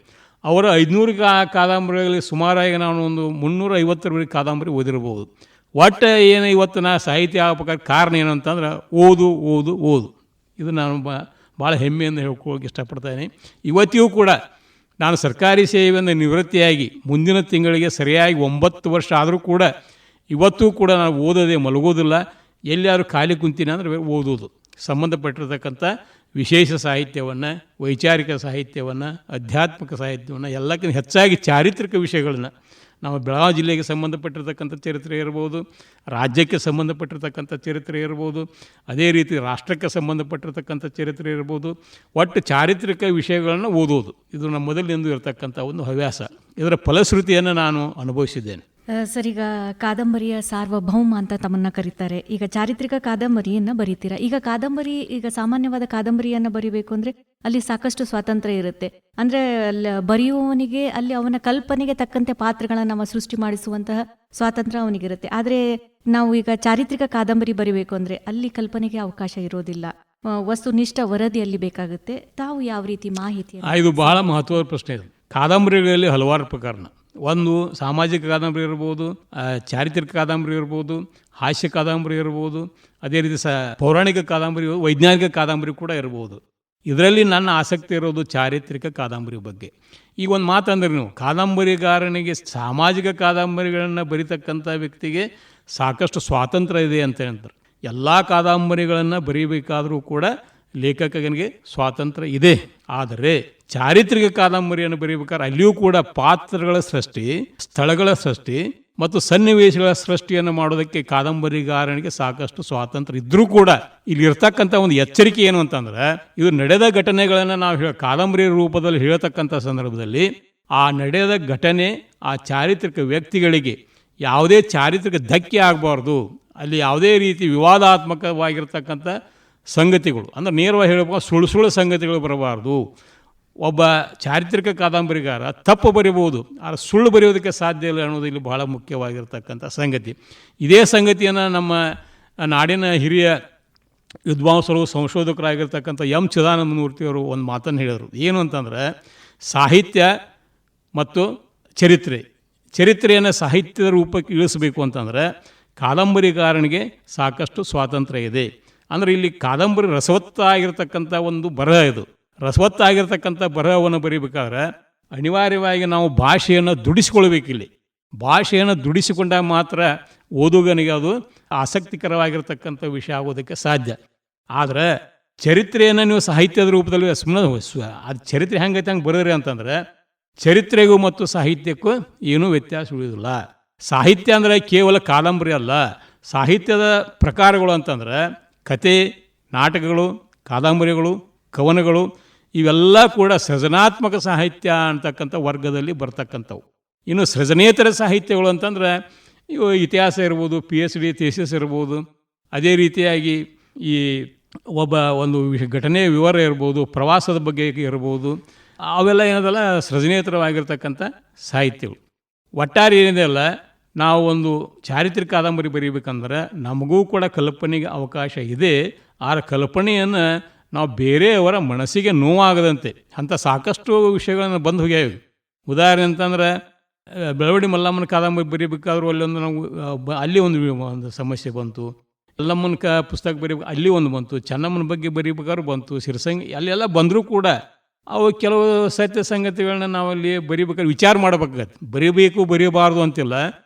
Speaker 2: ಅವರ 500 ಕಾದಂಬರಿಗಳಲ್ಲಿ ಸುಮಾರಾಗಿ ನಾನು ಒಂದು 350 ಕಾದಂಬರಿ ಓದಿರ್ಬೋದು. ಒಟ್ಟು ಏನು ಇವತ್ತು ನಾ ಸಾಹಿತ್ಯ ಆಗಬೇಕಾದ ಕಾರಣ ಏನು ಅಂತಂದ್ರೆ ಓದು ಓದು ಓದು. ಇದು ನಾನು ಭಾಳ ಹೆಮ್ಮೆಯಿಂದ ಹೇಳ್ಕೊಳ್ಳೋಕೆ ಇಷ್ಟಪಡ್ತೇನೆ. ಇವತ್ತಿಗೂ ಕೂಡ ನಾನು ಸರ್ಕಾರಿ ಸೇವೆಯಿಂದ ನಿವೃತ್ತಿಯಾಗಿ ಮುಂದಿನ ತಿಂಗಳಿಗೆ ಸರಿಯಾಗಿ 9 ವರ್ಷ ಆದರೂ ಕೂಡ ಇವತ್ತೂ ಕೂಡ ನಾನು ಓದೋದೇ ಮಲಗೋದಿಲ್ಲ. ಎಲ್ಲಿಯಾದರೂ ಖಾಲಿ ಕುಂತೀನಿ ಅಂದರೆ ಓದೋದು. ಸಂಬಂಧಪಟ್ಟಿರ್ತಕ್ಕಂಥ ವಿಶೇಷ ಸಾಹಿತ್ಯವನ್ನು, ವೈಚಾರಿಕ ಸಾಹಿತ್ಯವನ್ನು, ಆಧ್ಯಾತ್ಮಿಕ ಸಾಹಿತ್ಯವನ್ನು, ಎಲ್ಲಕ್ಕಿಂತ ಹೆಚ್ಚಾಗಿ ಚಾರಿತ್ರಿಕ ವಿಷಯಗಳನ್ನ, ನಾವು ಬೆಳಗಾವಿ ಜಿಲ್ಲೆಗೆ ಸಂಬಂಧಪಟ್ಟಿರ್ತಕ್ಕಂಥ ಚರಿತ್ರೆ ಇರ್ಬೋದು, ರಾಜ್ಯಕ್ಕೆ ಸಂಬಂಧಪಟ್ಟಿರ್ತಕ್ಕಂಥ ಚರಿತ್ರೆ ಇರ್ಬೋದು, ಅದೇ ರೀತಿ ರಾಷ್ಟ್ರಕ್ಕೆ ಸಂಬಂಧಪಟ್ಟಿರ್ತಕ್ಕಂಥ ಚರಿತ್ರೆ ಇರ್ಬೋದು, ಒಟ್ಟು ಚಾರಿತ್ರಿಕ ವಿಷಯಗಳನ್ನು ಓದೋದು ಇದು ನಮ್ಮ ಮೊದಲಿನಿಂದ ಇರತಕ್ಕಂಥ ಒಂದು ಹವ್ಯಾಸ. ಇದರ ಫಲಶ್ರುತಿಯನ್ನು ನಾನು ಅನುಭವಿಸಿದ್ದೇನೆ.
Speaker 1: ಸರ್, ಈಗ ಕಾದಂಬರಿಯ ಸಾರ್ವಭೌಮ ಅಂತ ತಮ್ಮನ್ನ ಕರೀತಾರೆ. ಈಗ ಚಾರಿತ್ರಿಕ ಕಾದಂಬರಿಯನ್ನು ಬರೀತೀರಾ. ಈಗ ಸಾಮಾನ್ಯವಾದ ಕಾದಂಬರಿಯನ್ನು ಬರಿಬೇಕು ಅಂದರೆ ಅಲ್ಲಿ ಸಾಕಷ್ಟು ಸ್ವಾತಂತ್ರ್ಯ ಇರುತ್ತೆ. ಅಂದರೆ ಬರೆಯುವವನಿಗೆ ಅಲ್ಲಿ ಅವನ ಕಲ್ಪನೆಗೆ ತಕ್ಕಂತೆ ಪಾತ್ರಗಳನ್ನು ನಾವು ಸೃಷ್ಟಿ ಮಾಡಿಸುವಂತಹ ಸ್ವಾತಂತ್ರ್ಯ ಅವನಿಗಿರುತ್ತೆ. ಆದರೆ ನಾವು ಈಗ ಚಾರಿತ್ರಿಕ ಕಾದಂಬರಿ ಬರಿಬೇಕು ಅಂದರೆ ಅಲ್ಲಿ ಕಲ್ಪನೆಗೆ ಅವಕಾಶ ಇರೋದಿಲ್ಲ. ವಸ್ತುನಿಷ್ಠ ವರದಿಯಲ್ಲಿ ಬೇಕಾಗುತ್ತೆ. ತಾವು ಯಾವ ರೀತಿ ಮಾಹಿತಿ?
Speaker 2: ಇದು ಬಹಳ ಮಹತ್ವದ ಪ್ರಶ್ನೆ. ಇದು ಕಾದಂಬರಿಗಳಲ್ಲಿ ಹಲವಾರು ಪ್ರಕಾರನ. ಒಂದು ಸಾಮಾಜಿಕ ಕಾದಂಬರಿ ಇರ್ಬೋದು, ಚಾರಿತ್ರಿಕ ಕಾದಂಬರಿ ಇರ್ಬೋದು, ಹಾಸ್ಯ ಕಾದಂಬರಿ ಇರ್ಬೋದು, ಅದೇ ರೀತಿ ಪೌರಾಣಿಕ ಕಾದಂಬರಿ, ವೈಜ್ಞಾನಿಕ ಕಾದಂಬರಿ ಕೂಡ ಇರ್ಬೋದು. ಇದರಲ್ಲಿ ನನ್ನ ಆಸಕ್ತಿ ಇರೋದು ಚಾರಿತ್ರಿಕ ಕಾದಂಬರಿ ಬಗ್ಗೆ. ಈಗ ಒಂದು ಮಾತಂದ್ರೆ, ನೀವು ಕಾದಂಬರಿಗಾರನಿಗೆ ಸಾಮಾಜಿಕ ಕಾದಂಬರಿಗಳನ್ನು ಬರೀತಕ್ಕಂಥ ವ್ಯಕ್ತಿಗೆ ಸಾಕಷ್ಟು ಸ್ವಾತಂತ್ರ್ಯ ಇದೆ ಅಂತ ಹೇಳ್ತಾರೆ. ಎಲ್ಲ ಕಾದಂಬರಿಗಳನ್ನು ಬರೀಬೇಕಾದರೂ ಕೂಡ ಲೇಖಕನಿಗೆ ಸ್ವಾತಂತ್ರ್ಯ ಇದೆ. ಆದರೆ ಚಾರಿತ್ರಿಕ ಕಾದಂಬರಿಯನ್ನು ಬರೀಬೇಕಾದ್ರೆ ಅಲ್ಲಿಯೂ ಕೂಡ ಪಾತ್ರಗಳ ಸೃಷ್ಟಿ, ಸ್ಥಳಗಳ ಸೃಷ್ಟಿ ಮತ್ತು ಸನ್ನಿವೇಶಗಳ ಸೃಷ್ಟಿಯನ್ನು ಮಾಡೋದಕ್ಕೆ ಕಾದಂಬರಿಗಾರನಿಗೆ ಸಾಕಷ್ಟು ಸ್ವಾತಂತ್ರ್ಯ ಇದ್ದರೂ ಕೂಡ ಇಲ್ಲಿ ಇರ್ತಕ್ಕಂಥ ಒಂದು ಎಚ್ಚರಿಕೆ ಏನು ಅಂತಂದ್ರೆ, ಇದು ನಡೆದ ಘಟನೆಗಳನ್ನು ನಾವು ಕಾದಂಬರಿ ರೂಪದಲ್ಲಿ ಹೇಳ್ತಕ್ಕಂಥ ಸಂದರ್ಭದಲ್ಲಿ ಆ ನಡೆದ ಘಟನೆ ಆ ಚಾರಿತ್ರಿಕ ವ್ಯಕ್ತಿಗಳಿಗೆ ಯಾವುದೇ ಚಾರಿತ್ರಿಕ ಧಕ್ಕೆ ಆಗಬಾರ್ದು. ಅಲ್ಲಿ ಯಾವುದೇ ರೀತಿ ವಿವಾದಾತ್ಮಕವಾಗಿರ್ತಕ್ಕಂಥ ಸಂಗತಿಗಳು, ಅಂದರೆ ನೇರವಾಗಿ ಹೇಳಬೇಕು, ಸುಳ್ಳು ಸಂಗತಿಗಳು ಬರಬಾರ್ದು. ಒಬ್ಬ ಚಾರಿತ್ರಿಕ ಕಾದಂಬರಿಗಾರ ತಪ್ಪು ಬರೀಬೋದು, ಆದರೆ ಸುಳ್ಳು ಬರೆಯೋದಕ್ಕೆ ಸಾಧ್ಯ ಇಲ್ಲ ಅನ್ನೋದು ಇಲ್ಲಿ ಬಹಳ ಮುಖ್ಯವಾಗಿರ್ತಕ್ಕಂಥ ಸಂಗತಿ. ಇದೇ ಸಂಗತಿಯನ್ನು ನಮ್ಮ ನಾಡಿನ ಹಿರಿಯ ವಿದ್ವಾಂಸರು, ಸಂಶೋಧಕರಾಗಿರ್ತಕ್ಕಂಥ M. ಚಿದಾನಂದ ಮೂರ್ತಿಯವರು ಒಂದು ಮಾತನ್ನು ಹೇಳಿದರು. ಏನು ಅಂತಂದರೆ, ಸಾಹಿತ್ಯ ಮತ್ತು ಚರಿತ್ರೆಯನ್ನು ಸಾಹಿತ್ಯದ ರೂಪಕ್ಕೆ ಇಳಿಸಬೇಕು ಅಂತಂದರೆ ಕಾದಂಬರಿಗಾರನಿಗೆ ಸಾಕಷ್ಟು ಸ್ವಾತಂತ್ರ್ಯ ಇದೆ. ಅಂದರೆ ಇಲ್ಲಿ ಕಾದಂಬರಿ ರಸವತ್ತಾಗಿರ್ತಕ್ಕಂಥ ಒಂದು ಬರಹ. ಇದು ರಸವತ್ತಾಗಿರ್ತಕ್ಕಂಥ ಬರಹವನ್ನು ಬರೀಬೇಕಾದ್ರೆ ಅನಿವಾರ್ಯವಾಗಿ ನಾವು ಭಾಷೆಯನ್ನು ದುಡಿಸ್ಕೊಳ್ಬೇಕಿಲ್ಲಿ. ಭಾಷೆಯನ್ನು ದುಡಿಸಿಕೊಂಡಾಗ ಮಾತ್ರ ಓದುಗನಿಗೆ ಅದು ಆಸಕ್ತಿಕರವಾಗಿರ್ತಕ್ಕಂಥ ವಿಷಯ ಆಗೋದಕ್ಕೆ ಸಾಧ್ಯ. ಆದರೆ ಚರಿತ್ರೆಯನ್ನು ನೀವು ಸಾಹಿತ್ಯದ ರೂಪದಲ್ಲಿ ಸುಮ್ಮನೆ ಅದು ಚರಿತ್ರೆ ಹೆಂಗೈತೆ ಹಂಗೆ ಬರೋರಿ ಅಂತಂದರೆ ಚರಿತ್ರೆಗೂ ಮತ್ತು ಸಾಹಿತ್ಯಕ್ಕೂ ಏನೂ ವ್ಯತ್ಯಾಸ ಉಳಿಯೋದಿಲ್ಲ. ಸಾಹಿತ್ಯ ಅಂದರೆ ಕೇವಲ ಕಾದಂಬರಿ ಅಲ್ಲ. ಸಾಹಿತ್ಯದ ಪ್ರಕಾರಗಳು ಅಂತಂದರೆ ಕತೆ, ನಾಟಕಗಳು, ಕಾದಂಬರಿಗಳು, ಕವನಗಳು ಇವೆಲ್ಲ ಕೂಡ ಸೃಜನಾತ್ಮಕ ಸಾಹಿತ್ಯ ಅಂತಕ್ಕಂಥ ವರ್ಗದಲ್ಲಿ ಬರ್ತಕ್ಕಂಥವು. ಇನ್ನು ಸೃಜನೇತರ ಸಾಹಿತ್ಯಗಳು ಅಂತಂದರೆ ಇವು ಇತಿಹಾಸ ಇರ್ಬೋದು, PhD ಥೀಸಿಸ್ ಇರ್ಬೋದು, ಅದೇ ರೀತಿಯಾಗಿ ಈ ಒಂದು ಘಟನೆಯ ವಿವರ ಇರ್ಬೋದು, ಪ್ರವಾಸದ ಬಗ್ಗೆ ಇರ್ಬೋದು, ಅವೆಲ್ಲ ಏನದಲ್ಲ ಸೃಜನೇತರವಾಗಿರ್ತಕ್ಕಂಥ ಸಾಹಿತ್ಯಗಳು. ಒಟ್ಟಾರೆ ಏನಿದೆಯಲ್ಲ, ನಾವು ಒಂದು ಚಾರಿತ್ರಿಕ ಕಾದಂಬರಿ ಬರೀಬೇಕಂದ್ರೆ ನಮಗೂ ಕೂಡ ಕಲ್ಪನೆಗೆ ಅವಕಾಶ ಇದೆ. ಆ ಕಲ್ಪನೆಯನ್ನು ನಾವು ಬೇರೆಯವರ ಮನಸ್ಸಿಗೆ ನೋವಾಗದಂತೆ ಅಂಥ ಸಾಕಷ್ಟು ವಿಷಯಗಳನ್ನು ಬಂದು ಹೋಗ್ಯಾವೆ. ಉದಾಹರಣೆ ಅಂತಂದ್ರೆ ಬೆಳವಡಿ ಮಲ್ಲಮ್ಮನ ಕಾದಂಬರಿ ಬರೀಬೇಕಾದ್ರೂ ಅಲ್ಲೊಂದು ನಾವು ಅಲ್ಲಿ ಒಂದು ಸಮಸ್ಯೆ ಬಂತು. ಯಲ್ಲಮ್ಮನ ಪುಸ್ತಕ ಬರೀಬೇಕು ಅಲ್ಲಿ ಒಂದು ಬಂತು. ಚೆನ್ನಮ್ಮನ ಬಗ್ಗೆ ಬರೀಬೇಕಾದ್ರೂ ಬಂತು. ಸಿರಸಂಗಿ ಅಲ್ಲೆಲ್ಲ ಬಂದರೂ ಕೂಡ ಅವು ಕೆಲವು ಸತ್ಯ ಸಂಗತಿಗಳನ್ನ ನಾವಲ್ಲಿ ಬರೀಬೇಕಾದ್ರೆ ವಿಚಾರ ಮಾಡಬೇಕಾಗತ್ತೆ. ಬರೀಬೇಕು ಬರೀಬಾರ್ದು ಅಂತಿಲ್ಲ.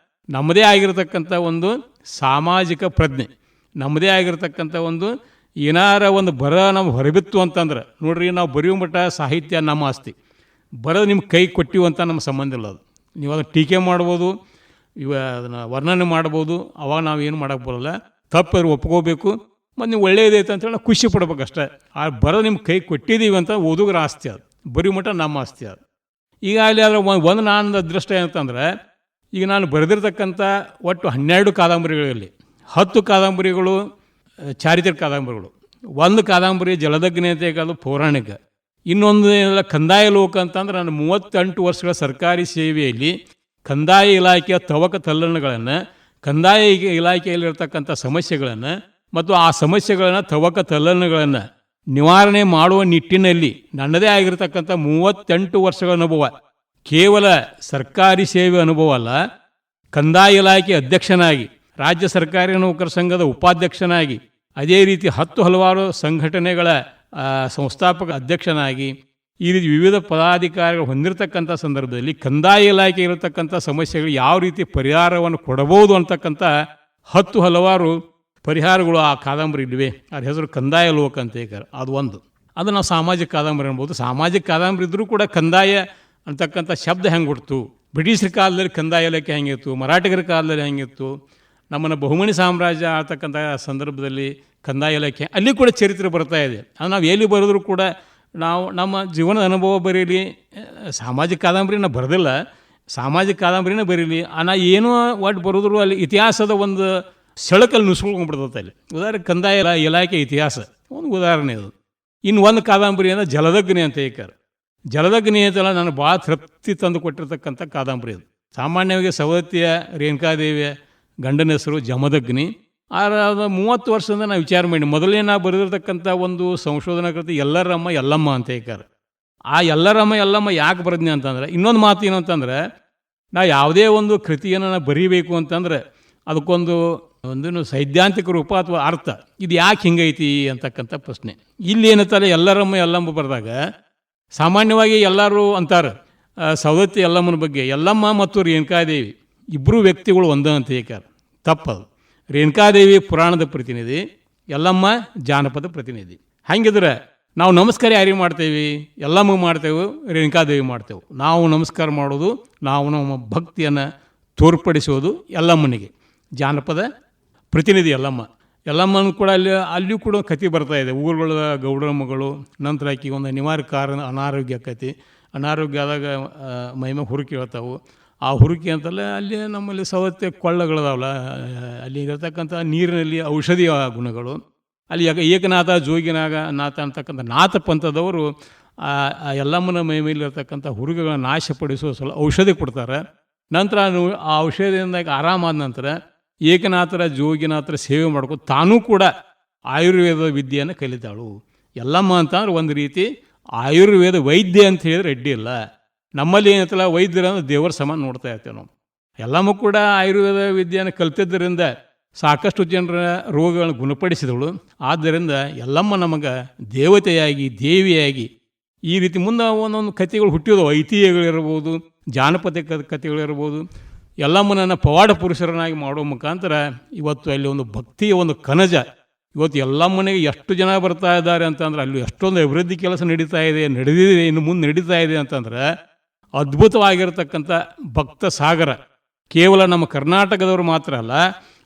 Speaker 2: ನಮ್ಮದೇ ಆಗಿರತಕ್ಕಂಥ ಒಂದು ಸಾಮಾಜಿಕ ಪ್ರಜ್ಞೆ, ನಮ್ಮದೇ ಆಗಿರತಕ್ಕಂಥ ಒಂದು ಏನಾರ ಒಂದು ಬರ ನಾವು ಹೊರಬಿತ್ತು ಅಂತಂದ್ರೆ ನೋಡ್ರಿ, ನಾವು ಬರೆಯೋ ಮಟ್ಟ ಸಾಹಿತ್ಯ ನಮ್ಮ ಆಸ್ತಿ. ಬರೋದು ನಿಮ್ಗೆ ಕೈ ಕೊಟ್ಟಿವು ಅಂತ ನಮ್ಮ ಸಂಬಂಧ ಇಲ್ಲ. ಅದು ನೀವು ಅದನ್ನು ಟೀಕೆ ಮಾಡ್ಬೋದು, ಅದನ್ನು ವರ್ಣನೆ ಮಾಡ್ಬೋದು. ಅವಾಗ ನಾವು ಏನು ಮಾಡೋಕ್ಕೆ ಬರೋಲ್ಲ. ತಪ್ಪು ಒಪ್ಕೋಬೇಕು. ಮತ್ತು ನೀವು ಒಳ್ಳೆಯದೈತೆ ಅಂತೇಳಿ ನಾವು ಖುಷಿ ಪಡ್ಬೇಕಷ್ಟೇ. ಆ ಬರೋದು ನಿಮ್ಗೆ ಕೈ ಕೊಟ್ಟಿದ್ದೀವಿ ಅಂತ ಓದುಗರ ಆಸ್ತಿ ಅದು, ಬರೆಯೋ ಮಟ್ಟ ನಮ್ಮ ಆಸ್ತಿ ಅದು. ಈಗ ಅಲ್ಲಿ ಆದರೆ ಒಂದು ನಾನು ಅದೃಷ್ಟ ಏನಂತಂದರೆ, ಈಗ ನಾನು ಬರೆದಿರ್ತಕ್ಕಂಥ ಒಟ್ಟು 12 ಕಾದಂಬರಿಗಳಲ್ಲಿ 10 ಕಾದಂಬರಿಗಳು ಚಾರಿತ್ರಿಕ ಕಾದಂಬರಿಗಳು, ಒಂದು ಕಾದಂಬರಿ ಜಲದಗ್ನಿ ಅಂತ ಅದು ಪೌರಾಣಿಕ, ಇನ್ನೊಂದು ಏನೆಲ್ಲ ಕಂದಾಯ ಲೋಕ ಅಂತಂದ್ರೆ ನಾನು 38 ವರ್ಷಗಳ ಸರ್ಕಾರಿ ಸೇವೆಯಲ್ಲಿ ಕಂದಾಯ ಇಲಾಖೆಯ ತವಕ ತಲ್ಲಣಗಳನ್ನು, ಕಂದಾಯ ಇಲಾಖೆಯಲ್ಲಿರ್ತಕ್ಕಂಥ ಸಮಸ್ಯೆಗಳನ್ನು ಮತ್ತು ಆ ಸಮಸ್ಯೆಗಳನ್ನು ತವಕ ತಲ್ಲಣಗಳನ್ನು ನಿವಾರಣೆ ಮಾಡುವ ನಿಟ್ಟಿನಲ್ಲಿ ನನ್ನದೇ ಆಗಿರತಕ್ಕಂಥ 38 ವರ್ಷಗಳ ಅನುಭವ, ಕೇವಲ ಸರ್ಕಾರಿ ಸೇವೆ ಅನುಭವ ಅಲ್ಲ, ಕಂದಾಯ ಇಲಾಖೆ ಅಧ್ಯಕ್ಷನಾಗಿ, ರಾಜ್ಯ ಸರ್ಕಾರಿ ನೌಕರ ಸಂಘದ ಉಪಾಧ್ಯಕ್ಷನಾಗಿ, ಅದೇ ರೀತಿ ಹಲವಾರು ಸಂಘಟನೆಗಳ ಸಂಸ್ಥಾಪಕ ಅಧ್ಯಕ್ಷನಾಗಿ, ಈ ರೀತಿ ವಿವಿಧ ಪದಾಧಿಕಾರಿಗಳು ಹೊಂದಿರತಕ್ಕಂಥ ಸಂದರ್ಭದಲ್ಲಿ ಕಂದಾಯ ಇಲಾಖೆ ಇರತಕ್ಕಂಥ ಸಮಸ್ಯೆಗಳು ಯಾವ ರೀತಿ ಪರಿಹಾರವನ್ನು ಕೊಡಬಹುದು ಅಂತಕ್ಕಂಥ ಹಲವಾರು ಪರಿಹಾರಗಳು ಆ ಕಾದಂಬರಿ ಇವೆ. ಅದ್ರ ಹೆಸರು ಕಂದಾಯ ಲೋಕ ಅಂತ ಹೇಳ್ತಾರೆ. ಅದು ಒಂದು. ಅದು ನಾವು ಸಾಮಾಜಿಕ ಕಾದಂಬರಿ ಅನ್ಬೋದು. ಸಾಮಾಜಿಕ ಕಾದಂಬರಿ ಇದ್ದರೂ ಕೂಡ ಕಂದಾಯ ಅಂತಕ್ಕಂಥ ಶಬ್ದ ಹೆಂಗೆ ಹುಡ್ತು, ಬ್ರಿಟಿಷರ ಕಾಲದಲ್ಲಿ ಕಂದಾಯ ಇಲಾಖೆ ಹೆಂಗಿತ್ತು, ಮರಾಠಿಗರ ಕಾಲದಲ್ಲಿ ಹೆಂಗಿತ್ತು, ನಮ್ಮನ್ನು ಬಹುಮನಿ ಸಾಮ್ರಾಜ್ಯ ಆಳ್ತಕ್ಕಂಥ ಸಂದರ್ಭದಲ್ಲಿ ಕಂದಾಯ ಇಲಾಖೆ, ಅಲ್ಲಿ ಕೂಡ ಚರಿತ್ರೆ ಬರ್ತಾ ಇದೆ. ಅದು ನಾವು ಎಲ್ಲಿ ಬರೆದ್ರೂ ಕೂಡ ನಾವು ನಮ್ಮ ಜೀವನದ ಅನುಭವ ಬರೀಲಿ, ಸಾಮಾಜಿಕ ಕಾದಂಬರಿ ನಾವು ಬರೆದಿಲ್ಲ, ಸಾಮಾಜಿಕ ಕಾದಂಬರಿನೇ ಬರೀಲಿ, ನಾ ಏನೋ ಒಟ್ಟು ಬರೆದ್ರು ಅಲ್ಲಿ ಇತಿಹಾಸದ ಒಂದು ಸೆಳಕಲ್ಲಿ ನುಸ್ಕೊಂಡ್ಬಿಡ್ತೈತೆ. ಅಲ್ಲಿ ಉದಾಹರಣೆ ಕಂದಾಯ ಇಲಾಖೆ ಇತಿಹಾಸ ಒಂದು ಉದಾಹರಣೆ ಅದು. ಇನ್ನು ಒಂದು ಕಾದಂಬರಿ ಅಂದರೆ ಜಲದಗ್ನಿ ಅಂತ ಹೇಳ್ತಾರೆ. ಜಲದಗ್ನಿ ಅಂತಲ್ಲ ನನಗೆ ಭಾಳ ತೃಪ್ತಿ ತಂದು ಕೊಟ್ಟಿರ್ತಕ್ಕಂಥ ಕಾದಂಬರಿ ಅದು. ಸಾಮಾನ್ಯವಾಗಿ ಸವದತ್ತಿಯ ರೇಣುಕಾದೇವಿಯ ಗಂಡನ ಹೆಸರು ಜಮದಗ್ನಿ. ಆದರೆ ಅದು 30 ವರ್ಷದಿಂದ ನಾವು ವಿಚಾರ ಮಾಡಿ ಮೊದಲೇ ನಾವು ಬರೆದಿರ್ತಕ್ಕಂಥ ಒಂದು ಸಂಶೋಧನಾ ಕೃತಿ ಎಲ್ಲರಮ್ಮ ಯಲ್ಲಮ್ಮ ಅಂತ ಹೇಳ್ತಾರೆ. ಆ ಎಲ್ಲರಮ್ಮ ಯಲ್ಲಮ್ಮ ಯಾಕೆ ಬರೆದ್ನಿ ಅಂತಂದರೆ, ಇನ್ನೊಂದು ಮಾತು ಏನು ಅಂತಂದರೆ, ನಾವು ಯಾವುದೇ ಒಂದು ಕೃತಿಯನ್ನು ನಾವು ಬರೀಬೇಕು ಅಂತಂದರೆ ಅದಕ್ಕೊಂದು ಸೈದ್ಧಾಂತಿಕ ರೂಪ ಅಥವಾ ಅರ್ಥ, ಇದು ಯಾಕೆ ಹಿಂಗೈತಿ ಅಂತಕ್ಕಂಥ ಪ್ರಶ್ನೆ. ಇಲ್ಲಿ ಏನಂತಾರೆ, ಎಲ್ಲರಮ್ಮ ಯಲ್ಲಮ್ಮ ಬರೆದಾಗ ಸಾಮಾನ್ಯವಾಗಿ ಎಲ್ಲರೂ ಅಂತಾರೆ ಸವದತ್ತಿ ಯಲ್ಲಮ್ಮನ ಬಗ್ಗೆ, ಯಲ್ಲಮ್ಮ ಮತ್ತು ರೇಣುಕಾದೇವಿ ಇಬ್ಬರು ವ್ಯಕ್ತಿಗಳು ಒಂದೇ ಅಂತ ಹೇಳ್ತಾರೆ. ತಪ್ಪದು. ರೇಣುಕಾದೇವಿ ಪುರಾಣದ ಪ್ರತಿನಿಧಿ, ಯಲ್ಲಮ್ಮ ಜಾನಪದ ಪ್ರತಿನಿಧಿ. ಹಾಗಿದ್ರೆ ನಾವು ನಮಸ್ಕಾರ ಯಾರಿಗೆ ಮಾಡ್ತೇವೆ? ಯಲ್ಲಮ್ಮ ಮಾಡ್ತೇವೆ, ರೇಣುಕಾದೇವಿ ಮಾಡ್ತೇವೆ. ನಾವು ನಮಸ್ಕಾರ ಮಾಡೋದು, ನಾವು ನಮ್ಮ ಭಕ್ತಿಯನ್ನು ತೋರ್ಪಡಿಸೋದು ಯಲ್ಲಮ್ಮನಿಗೆ, ಜಾನಪದ ಪ್ರತಿನಿಧಿ ಯಲ್ಲಮ್ಮ. ಯಲ್ಲಮ್ಮನ ಕೂಡ ಅಲ್ಲಿಯೂ ಕೂಡ ಕತೆ ಬರ್ತಾ ಇದೆ. ಊರುಗಳ ಗೌಡರ ಮಗಳು, ನಂತರ ಆಕಿ ಒಂದು ಅನಿವಾರ್ಯ ಕಾರಣ ಅನಾರೋಗ್ಯ ಆಕೈತಿ. ಅನಾರೋಗ್ಯ ಆದಾಗ ಮೈಮೇಲೆ ಹುರುಕಿ ಹೇಳ್ತಾವೆ. ಆ ಹುರುಕಿ ಅಂತಲ್ಲ, ಅಲ್ಲಿ ನಮ್ಮಲ್ಲಿ ಸವತ್ತೆ ಕೊಳ್ಳಗಳದಾವಲ್ಲ, ಅಲ್ಲಿ ಇರತಕ್ಕಂಥ ನೀರಿನಲ್ಲಿ ಔಷಧಿಯ ಗುಣಗಳು. ಅಲ್ಲಿ ಏಕನಾಥ ಜೋಗಿನಾಥ ಅಂತಕ್ಕಂಥ ನಾಥ ಪಂಥದವರು ಆ ಯಲ್ಲಮ್ಮನ ಮೈಮೇಲಿರ್ತಕ್ಕಂಥ ಹುರುಗುಗಳನ್ನ ನಾಶಪಡಿಸುವ ಔಷಧಿ ಕೊಡ್ತಾರೆ. ನಂತರ ಆ ಔಷಧಿಯಿಂದ ಆರಾಮಾದ ನಂತರ ಏಕನಾಥರ ಜೋಗಿನಾಥರ ಸೇವೆ ಮಾಡ್ಕೊಂಡು ತಾನೂ ಕೂಡ ಆಯುರ್ವೇದ ವಿದ್ಯೆಯನ್ನು ಕಲಿತಾಳು. ಯಲ್ಲಮ್ಮ ಅಂತಂದ್ರೆ ಒಂದು ರೀತಿ ಆಯುರ್ವೇದ ವೈದ್ಯ ಅಂತ ಹೇಳಿದ್ರೆ ಅಡ್ಡಿ ಇಲ್ಲ. ನಮ್ಮಲ್ಲಿ ಏನಂತಲ್ಲ, ವೈದ್ಯರ ಅಂದ್ರೆ ದೇವರ ಸಮಾನ ನೋಡ್ತಾ ಇರ್ತೇವೆ ನಾವು. ಯಲ್ಲಮ್ಮ ಕೂಡ ಆಯುರ್ವೇದ ವಿದ್ಯೆಯನ್ನು ಕಲಿತಿದ್ದರಿಂದ ಸಾಕಷ್ಟು ಜನರ ರೋಗಗಳನ್ನು ಗುಣಪಡಿಸಿದಳು. ಆದ್ದರಿಂದ ಯಲ್ಲಮ್ಮ ನಮಗೆ ದೇವತೆಯಾಗಿ, ದೇವಿಯಾಗಿ ಈ ರೀತಿ ಮುಂದೆ ಒಂದೊಂದು ಕಥೆಗಳು ಹುಟ್ಟಿದವು. ಐತಿಹ್ಯಗಳಿರ್ಬೋದು, ಜಾನಪದ ಕಥೆಗಳಿರ್ಬೋದು, ಯಲ್ಲಮ್ಮನನ್ನು ಪವಾಡ ಪುರುಷರನ್ನಾಗಿ ಮಾಡೋ ಮುಖಾಂತರ ಇವತ್ತು ಅಲ್ಲಿ ಒಂದು ಭಕ್ತಿಯ ಒಂದು ಕನಜ. ಇವತ್ತು ಯಲ್ಲಮ್ಮನಿಗೆ ಎಷ್ಟು ಜನ ಬರ್ತಾ ಇದ್ದಾರೆ ಅಂತಂದ್ರೆ ಅಲ್ಲಿ ಎಷ್ಟೊಂದು ಅಭಿವೃದ್ಧಿ ಕೆಲಸ ನಡೆದಿದೆ, ಇನ್ನು ಮುಂದೆ ನಡೀತಾ ಇದೆ ಅಂತಂದ್ರೆ ಅದ್ಭುತವಾಗಿರತಕ್ಕಂಥ ಭಕ್ತ ಸಾಗರ. ಕೇವಲ ನಮ್ಮ ಕರ್ನಾಟಕದವರು ಮಾತ್ರ ಅಲ್ಲ,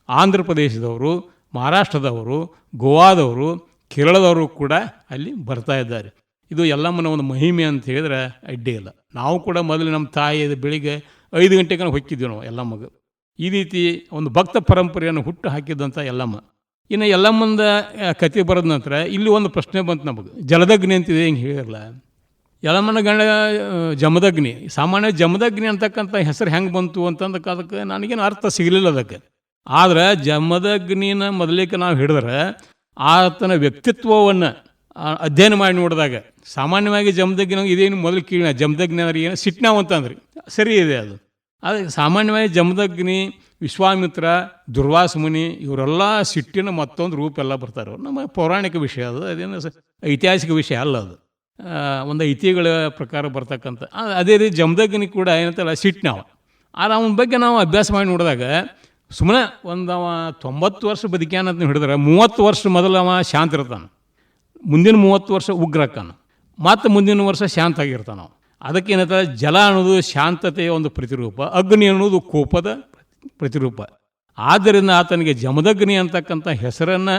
Speaker 2: ಆಂಧ್ರ ಪ್ರದೇಶದವರು, ಮಹಾರಾಷ್ಟ್ರದವರು, ಗೋವಾದವರು, ಕೇರಳದವರು ಕೂಡ ಅಲ್ಲಿ ಬರ್ತಾ ಇದ್ದಾರೆ. ಇದು ಯಲ್ಲಮ್ಮನ ಒಂದು ಮಹಿಮೆ ಅಂತ ಹೇಳಿದ್ರೆ ಅಡ್ಡಿ ಇಲ್ಲ. ನಾವು ಕೂಡ ಮೊದಲು ನಮ್ಮ ತಾಯಿ ಬೆಳಿಗ್ಗೆ 5 ಗಂಟೆಗೆ ಹೊಕ್ಕಿದ್ವಿ ನಾವು ಯಲ್ಲಮ್ಮಗೆ. ಈ ರೀತಿ ಒಂದು ಭಕ್ತ ಪರಂಪರೆಯನ್ನು ಹುಟ್ಟು ಹಾಕಿದ್ದಂಥ ಯಲ್ಲಮ್ಮ. ಇನ್ನು ಯಲ್ಲಮ್ಮಂದ ಕತೆ ಬರೆದ ನಂತರ ಇಲ್ಲಿ ಒಂದು ಪ್ರಶ್ನೆ ಬಂತು ನಮಗೆ, ಜಲದಗ್ನಿ ಅಂತಿದೆ ಹಿಂಗೆ ಹೇಳಿರಲ್ಲ. ಯಲ್ಲಮ್ಮನ ಗಂಡ ಜಮದಗ್ನಿ. ಸಾಮಾನ್ಯ ಜಮದಗ್ನಿ ಅಂತಕ್ಕಂಥ ಹೆಸರು ಹೆಂಗೆ ಬಂತು ಅಂತಂದಕ್ಕೆ ಅದಕ್ಕೆ ನನಗೇನು ಅರ್ಥ ಸಿಗಲಿಲ್ಲ ಅದಕ್ಕೆ. ಆದರೆ ಜಮದಗ್ನಿನ ಮೊದಲಿಗೆ ನಾವು ಹಿಡಿದ್ರೆ ಆತನ ವ್ಯಕ್ತಿತ್ವವನ್ನು ಅಧ್ಯಯನ ಮಾಡಿ ನೋಡಿದಾಗ ಸಾಮಾನ್ಯವಾಗಿ ಜಮದಗ್ನಿ ಇದೇನು ಮೊದಲು ಕೇಳಿ ಜಮದಗ್ನಿ ಅಂದ್ರೆ ಏನು ಸಿಟ್ನಾವ್ ಅಂತಂದ್ರಿ, ಸರಿ ಇದೆ ಅದು. ಆದರೆ ಸಾಮಾನ್ಯವಾಗಿ ಜಮದಗ್ನಿ, ವಿಶ್ವಾಮಿತ್ರ, ದುರ್ವಾಸ ಮುನಿ ಇವರೆಲ್ಲ ಸಿಟ್ಟಿನ ಮತ್ತೊಂದು ರೂಪ ಎಲ್ಲ ಬರ್ತಾರೆ. ನಮ್ಮ ಪೌರಾಣಿಕ ವಿಷಯ ಅದು, ಅದೇನು ಐತಿಹಾಸಿಕ ವಿಷಯ ಅಲ್ಲ ಅದು, ಒಂದು ಐತಿಹ್ಯಗಳ ಪ್ರಕಾರ ಬರ್ತಕ್ಕಂಥ. ಅದೇ ರೀತಿ ಜಮದಗ್ನಿ ಕೂಡ ಏನಂತಲ್ಲ ಸಿಟ್ನಾವ. ಆದರೆ ಅವನ ಬಗ್ಗೆ ನಾವು ಅಭ್ಯಾಸ ಮಾಡಿ ನೋಡಿದಾಗ ಸುಮ್ಮನೆ ಒಂದು 90 ವರ್ಷ ಬದುಕ್ಯಾನ ಅಂತ ಹಿಡಿದ್ರೆ 30 ವರ್ಷ ಮೊದಲು ಅವ ಶಾಂತ ಇರ್ತಾನೆ, ಮುಂದಿನ 30 ವರ್ಷ ಉಗ್ರಕ್ಕಾನ, ಮತ್ತು ಮುಂದಿನ ವರ್ಷ ಶಾಂತ ಆಗಿರ್ತಾನೆ ನಾವು. ಅದಕ್ಕೇನಂತ ಜಲ ಅನ್ನೋದು ಶಾಂತತೆಯ ಒಂದು ಪ್ರತಿರೂಪ, ಅಗ್ನಿ ಅನ್ನೋದು ಕೋಪದ ಪ್ರತಿರೂಪ. ಆದ್ದರಿಂದ ಆತನಿಗೆ ಜಮದಗ್ನಿ ಅಂತಕ್ಕಂಥ ಹೆಸರನ್ನು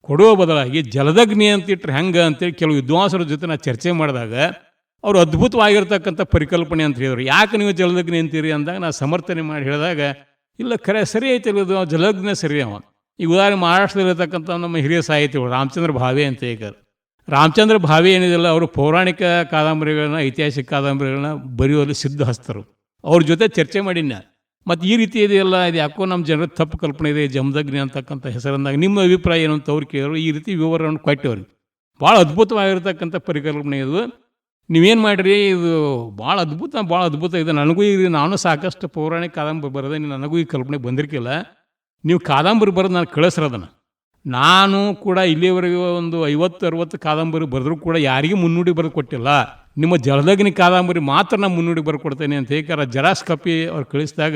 Speaker 2: ಕೊಡುವ ಬದಲಾಗಿ ಜಲದಗ್ನಿ ಅಂತಿಟ್ರೆ ಹೆಂಗೆ ಅಂತೇಳಿ ಕೆಲವು ವಿದ್ವಾಂಸರ ಜೊತೆ ನಾನು ಚರ್ಚೆ ಮಾಡಿದಾಗ ಅವರು ಅದ್ಭುತವಾಗಿರ್ತಕ್ಕಂಥ ಪರಿಕಲ್ಪನೆ ಅಂತ ಹೇಳಿದರು. ಯಾಕೆ ನೀವು ಜಲದಗ್ನಿ ಅಂತೀರಿ ಅಂದಾಗ ನಾನು ಸಮರ್ಥನೆ ಮಾಡಿ ಹೇಳಿದಾಗ ಇಲ್ಲ ಖರೆ ಸರಿ ಐತೆ ಇದು ಜಲದಗ್ನಿ ಸರಿ ಅವ. ಈಗ ಉದಾಹರಣೆ ಮಹಾರಾಷ್ಟ್ರದಲ್ಲಿರ್ತಕ್ಕಂಥ ನಮ್ಮ ಹಿರಿಯ ಸಾಹಿತಿಗಳು ರಾಮಚಂದ್ರ ಭಾವೆ ಅಂತ ಹೇಳ್ತಾರೆ. ರಾಮಚಂದ್ರ ಭಾವೆ ಏನಿದೆಲ್ಲ ಅವರು ಪೌರಾಣಿಕ ಕಾದಂಬರಿಗಳನ್ನ, ಐತಿಹಾಸಿಕ ಕಾದಂಬರಿಗಳನ್ನ ಬರೆಯುವಲ್ಲಿ ಸಿದ್ಧಹಸ್ತರು. ಅವ್ರ ಜೊತೆ ಚರ್ಚೆ ಮಾಡಿನ. ಮತ್ತು ಈ ರೀತಿ ಇದೆಯಲ್ಲ, ಇದು ಯಾಕೋ ನಮ್ಮ ಜನರ ತಪ್ಪು ಕಲ್ಪನೆ ಇದೆ ಜಮದಗ್ನಿ ಅಂತಕ್ಕಂಥ ಹೆಸರಂದಾಗ ನಿಮ್ಮ ಅಭಿಪ್ರಾಯ ಏನು ಅಂತ ಅವ್ರು ಕೇಳೋರು. ಈ ರೀತಿ ವಿವರವನ್ನು ಕೊಟ್ಟವ್ರಿಗೆ ಭಾಳ ಅದ್ಭುತವಾಗಿರ್ತಕ್ಕಂಥ ಪರಿಕಲ್ಪನೆ ಇದು. ನೀವೇನು ಮಾಡಿರಿ, ಇದು ಭಾಳ ಅದ್ಭುತ ಇದೆ. ನನಗೂ ಈಗ ನಾನು ಸಾಕಷ್ಟು ಪೌರಾಣಿಕ ಕಾದಂಬರಿ ಬರೆದೆ, ನನಗೂ ಈ ಕಲ್ಪನೆ ಬಂದಿರ್ಕಿಲ್ಲ. ನೀವು ಕಾದಂಬರಿ ಬರೆದು ನಾನು ಕಳಿಸ್ರದನ್ನು. ನಾನು ಕೂಡ ಇಲ್ಲಿವರೆಗೆ ಒಂದು 50-60 ಕಾದಂಬರಿ ಬರೆದ್ರೂ ಕೂಡ ಯಾರಿಗೂ ಮುನ್ನುಡಿ ಬರೆದು ಕೊಟ್ಟಿಲ್ಲ. ನಿಮ್ಮ ಜಲದಗ್ನಿ ಕಾದಂಬರಿ ಮಾತ್ರ ನಾನು ಮುನ್ನುಡಿ ಬರೆದು ಕೊಡ್ತೇನೆ ಅಂತ ಹೇಳ್ಕಾರ. ಜೆರಾಕ್ಸ್ ಕಾಪಿ ಅವ್ರು ಕಳಿಸಿದಾಗ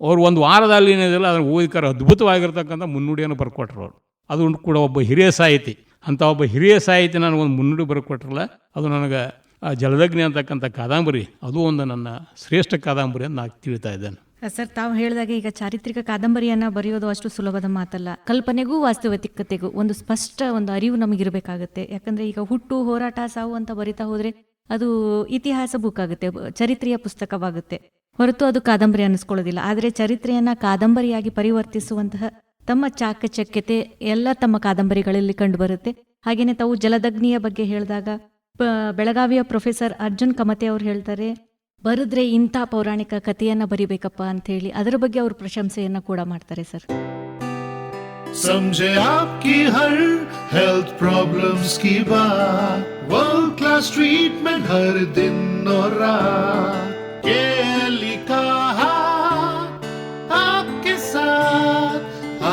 Speaker 2: ಅವ್ರು ಒಂದು ವಾರದಲ್ಲಿ ಏನಿದೆಯಲ್ಲ ಅದನ್ನು ಓದಿಕಾರ ಅದ್ಭುತವಾಗಿರ್ತಕ್ಕಂಥ ಮುನ್ನುಡಿಯನ್ನು ಬರ್ಕೊಟ್ರು ಅವರು. ಅದು ಕೂಡ ಒಬ್ಬ ಹಿರಿಯ ಸಾಹಿತಿ. ಅಂಥ ಒಬ್ಬ ಹಿರಿಯ ಸಾಹಿತಿ ನನಗೆ ಒಂದು ಮುನ್ನುಡಿ ಬರ್ಕೊಟ್ರಲ್ಲ, ಅದು ನನಗೆ ಆ ಜಲದಗ್ನಿ ಅಂತಕ್ಕಂಥ ಕಾದಂಬರಿ ಅದು ಒಂದು ನನ್ನ ಶ್ರೇಷ್ಠ ಕಾದಂಬರಿ ಅಂತ ನಾನು ತಿಳಿತಾ ಇದ್ದೇನೆ.
Speaker 1: ಸರ್, ತಾವು ಹೇಳಿದಾಗ ಈಗ ಚಾರಿತ್ರಿಕ ಕಾದಂಬರಿಯನ್ನು ಬರೆಯೋದು ಅಷ್ಟು ಸುಲಭದ ಮಾತಲ್ಲ. ಕಲ್ಪನೆಗೂ ವಾಸ್ತವಿಕತೆಗೂ ಒಂದು ಸ್ಪಷ್ಟ ಒಂದು ಅರಿವು ನಮಗಿರಬೇಕಾಗುತ್ತೆ. ಯಾಕಂದರೆ ಈಗ ಹುಟ್ಟು, ಹೋರಾಟ, ಸಾವು ಅಂತ ಬರಿತಾ ಹೋದರೆ ಅದು ಇತಿಹಾಸ ಬುಕ್ ಆಗುತ್ತೆ, ಚರಿತ್ರೆಯ ಪುಸ್ತಕವಾಗುತ್ತೆ ಹೊರತು ಅದು ಕಾದಂಬರಿ ಅನ್ನಿಸ್ಕೊಳ್ಳೋದಿಲ್ಲ. ಆದರೆ ಚರಿತ್ರೆಯನ್ನು ಕಾದಂಬರಿಯಾಗಿ ಪರಿವರ್ತಿಸುವಂತಹ ತಮ್ಮ ಚಾಕಚಕ್ಯತೆ ಎಲ್ಲ ತಮ್ಮ ಕಾದಂಬರಿಗಳಲ್ಲಿ ಕಂಡುಬರುತ್ತೆ. ಹಾಗೆಯೇ ತಾವು ಜಲದಗ್ನಿಯ ಬಗ್ಗೆ ಹೇಳಿದಾಗ ಬೆಳಗಾವಿಯ ಪ್ರೊಫೆಸರ್ ಅರ್ಜುನ್ ಕಮತೆ ಅವರು ಹೇಳ್ತಾರೆ, ಬರೆದ್ರೆ ಇಂಥ ಪೌರಾಣಿಕ ಕಥೆಯನ್ನು ಬರಿಬೇಕಪ್ಪ ಅಂತ ಹೇಳಿ ಅದರ ಬಗ್ಗೆ ಅವರು ಪ್ರಶಂಸೆಯನ್ನು ಕೂಡ ಮಾಡ್ತಾರೆ. ಸರ್,
Speaker 3: समझे आपकी हर हेल्थ प्रॉब्लम्स की बात, वर्ल्ड क्लास ट्रीटमेंट हर दिन और रात, केली का हाथ आपके साथ,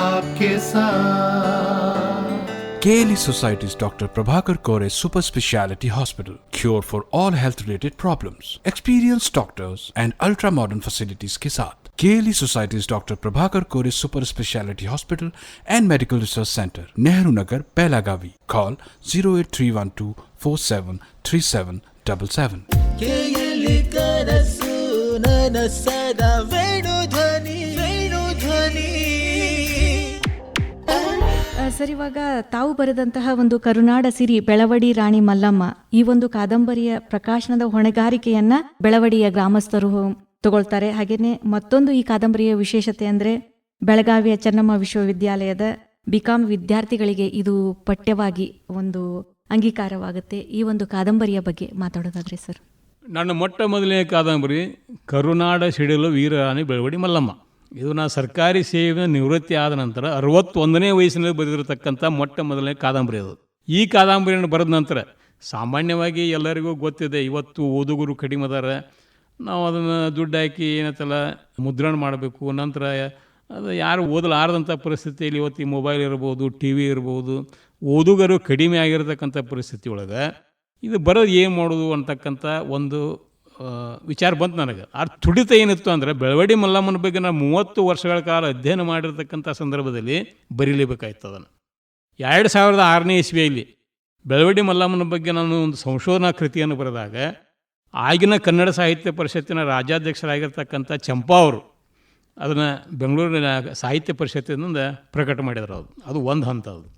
Speaker 3: आपके साथ.
Speaker 4: KLE Society's Dr. Prabhakar Kore Super Speciality Hospital. Cure for all health related problems. Experienced doctors and ultra modern facilities के साथ. KLE Society's Dr. Prabhakar Kore Super Speciality Hospital and Medical Research Center, Nehru Nagar, Belagavi. Call 08312473777.
Speaker 5: KLE ಕನಸು ನನ್ನ ಸದಾ Venudhwani.
Speaker 1: Sir, ಇವಾಗ ತಾವು ಬರೆದಂತಹ ಒಂದು ಕರುನಾಡ ಸಿರಿ ಬೆಳವಡಿ ರಾಣಿ ಮಲ್ಲಮ್ಮ ಈ ಒಂದು ಕಾದಂಬರಿಯ ಪ್ರಕಾಶನದ ಹೊಣೆಗಾರಿಕೆಯನ್ನ ಬೆಳವಡಿಯ ಗ್ರಾಮಸ್ಥರು ತಗೊಳ್ತಾರೆ. ಹಾಗೇನೆ ಮತ್ತೊಂದು ಈ ಕಾದಂಬರಿಯ ವಿಶೇಷತೆ ಅಂದರೆ ಬೆಳಗಾವಿಯ ಚೆನ್ನಮ್ಮ ವಿಶ್ವವಿದ್ಯಾಲಯದ ಬಿಕಾಂ ವಿದ್ಯಾರ್ಥಿಗಳಿಗೆ ಇದು ಪಠ್ಯವಾಗಿ ಒಂದು ಅಂಗೀಕಾರವಾಗುತ್ತೆ. ಈ ಒಂದು ಕಾದಂಬರಿಯ ಬಗ್ಗೆ ಮಾತಾಡೋದಾದ್ರೆ ಸರ್.
Speaker 2: ನನ್ನ ಮೊಟ್ಟ ಮೊದಲನೇ ಕಾದಂಬರಿ ಕರುನಾಡ ಸಿಡಿಲು ವೀರರಾಣಿ ಬೆಳವಡಿ ಮಲ್ಲಮ್ಮ. ಇದು ನಾನು ಸರ್ಕಾರಿ ಸೇವೆ ನಿವೃತ್ತಿ ಆದ ನಂತರ 61ನೇ ವಯಸ್ಸಿನಲ್ಲಿ ಬರೆದಿರತಕ್ಕಂಥ ಮೊಟ್ಟ ಮೊದಲನೇ ಕಾದಂಬರಿ ಅದು. ಈ ಕಾದಂಬರಿಯನ್ನು ಬರೆದ ನಂತರ ಸಾಮಾನ್ಯವಾಗಿ ಎಲ್ಲರಿಗೂ ಗೊತ್ತಿದೆ, ಇವತ್ತು ಓದುಗರು ಕಡಿಮೆ ಅದಾರ, ನಾವು ಅದನ್ನು ದುಡ್ಡು ಹಾಕಿ ಏನತ್ತಲ್ಲ ಮುದ್ರಣ ಮಾಡಬೇಕು, ನಂತರ ಅದು ಯಾರು ಓದಲಾರದಂಥ ಪರಿಸ್ಥಿತಿಯಲ್ಲಿ ಇವತ್ತು ಈ ಮೊಬೈಲ್ ಇರ್ಬೋದು, ಟಿ ವಿ ಇರ್ಬೋದು, ಓದುಗರು ಕಡಿಮೆ ಆಗಿರತಕ್ಕಂಥ ಪರಿಸ್ಥಿತಿ ಒಳಗೆ ಇದು ಬರೋದು ಏನು ಮಾಡೋದು ಅಂತಕ್ಕಂಥ ಒಂದು ವಿಚಾರ ಬಂತು ನನಗೆ. ಆ ತುಡಿತ ಏನಿತ್ತು ಅಂದರೆ ಬೆಳವಡಿ ಮಲ್ಲಮ್ಮನ ಬಗ್ಗೆ ನಾನು 30 ವರ್ಷಗಳ ಕಾಲ ಅಧ್ಯಯನ ಮಾಡಿರ್ತಕ್ಕಂಥ ಸಂದರ್ಭದಲ್ಲಿ ಬರೀಲೇಬೇಕಾಯ್ತು ಅದನ್ನು. 2006ನೇ ಇಸ್ವಿಯಲ್ಲಿ ಬೆಳವಡಿ ಮಲ್ಲಮ್ಮನ ಬಗ್ಗೆ ನಾನು ಒಂದು ಸಂಶೋಧನಾ ಕೃತಿಯನ್ನು ಬರೆದಾಗ ಆಗಿನ ಕನ್ನಡ ಸಾಹಿತ್ಯ ಪರಿಷತ್ತಿನ ರಾಜ್ಯಾಧ್ಯಕ್ಷರಾಗಿರ್ತಕ್ಕಂಥ ಚಂಪಾ ಅವರು ಅದನ್ನು ಬೆಂಗಳೂರಿನ ಸಾಹಿತ್ಯ ಪರಿಷತ್ತಿನಿಂದ ಪ್ರಕಟ ಮಾಡಿದ್ರು. ಅದು ಒಂದು ಹಂತ. ಅದು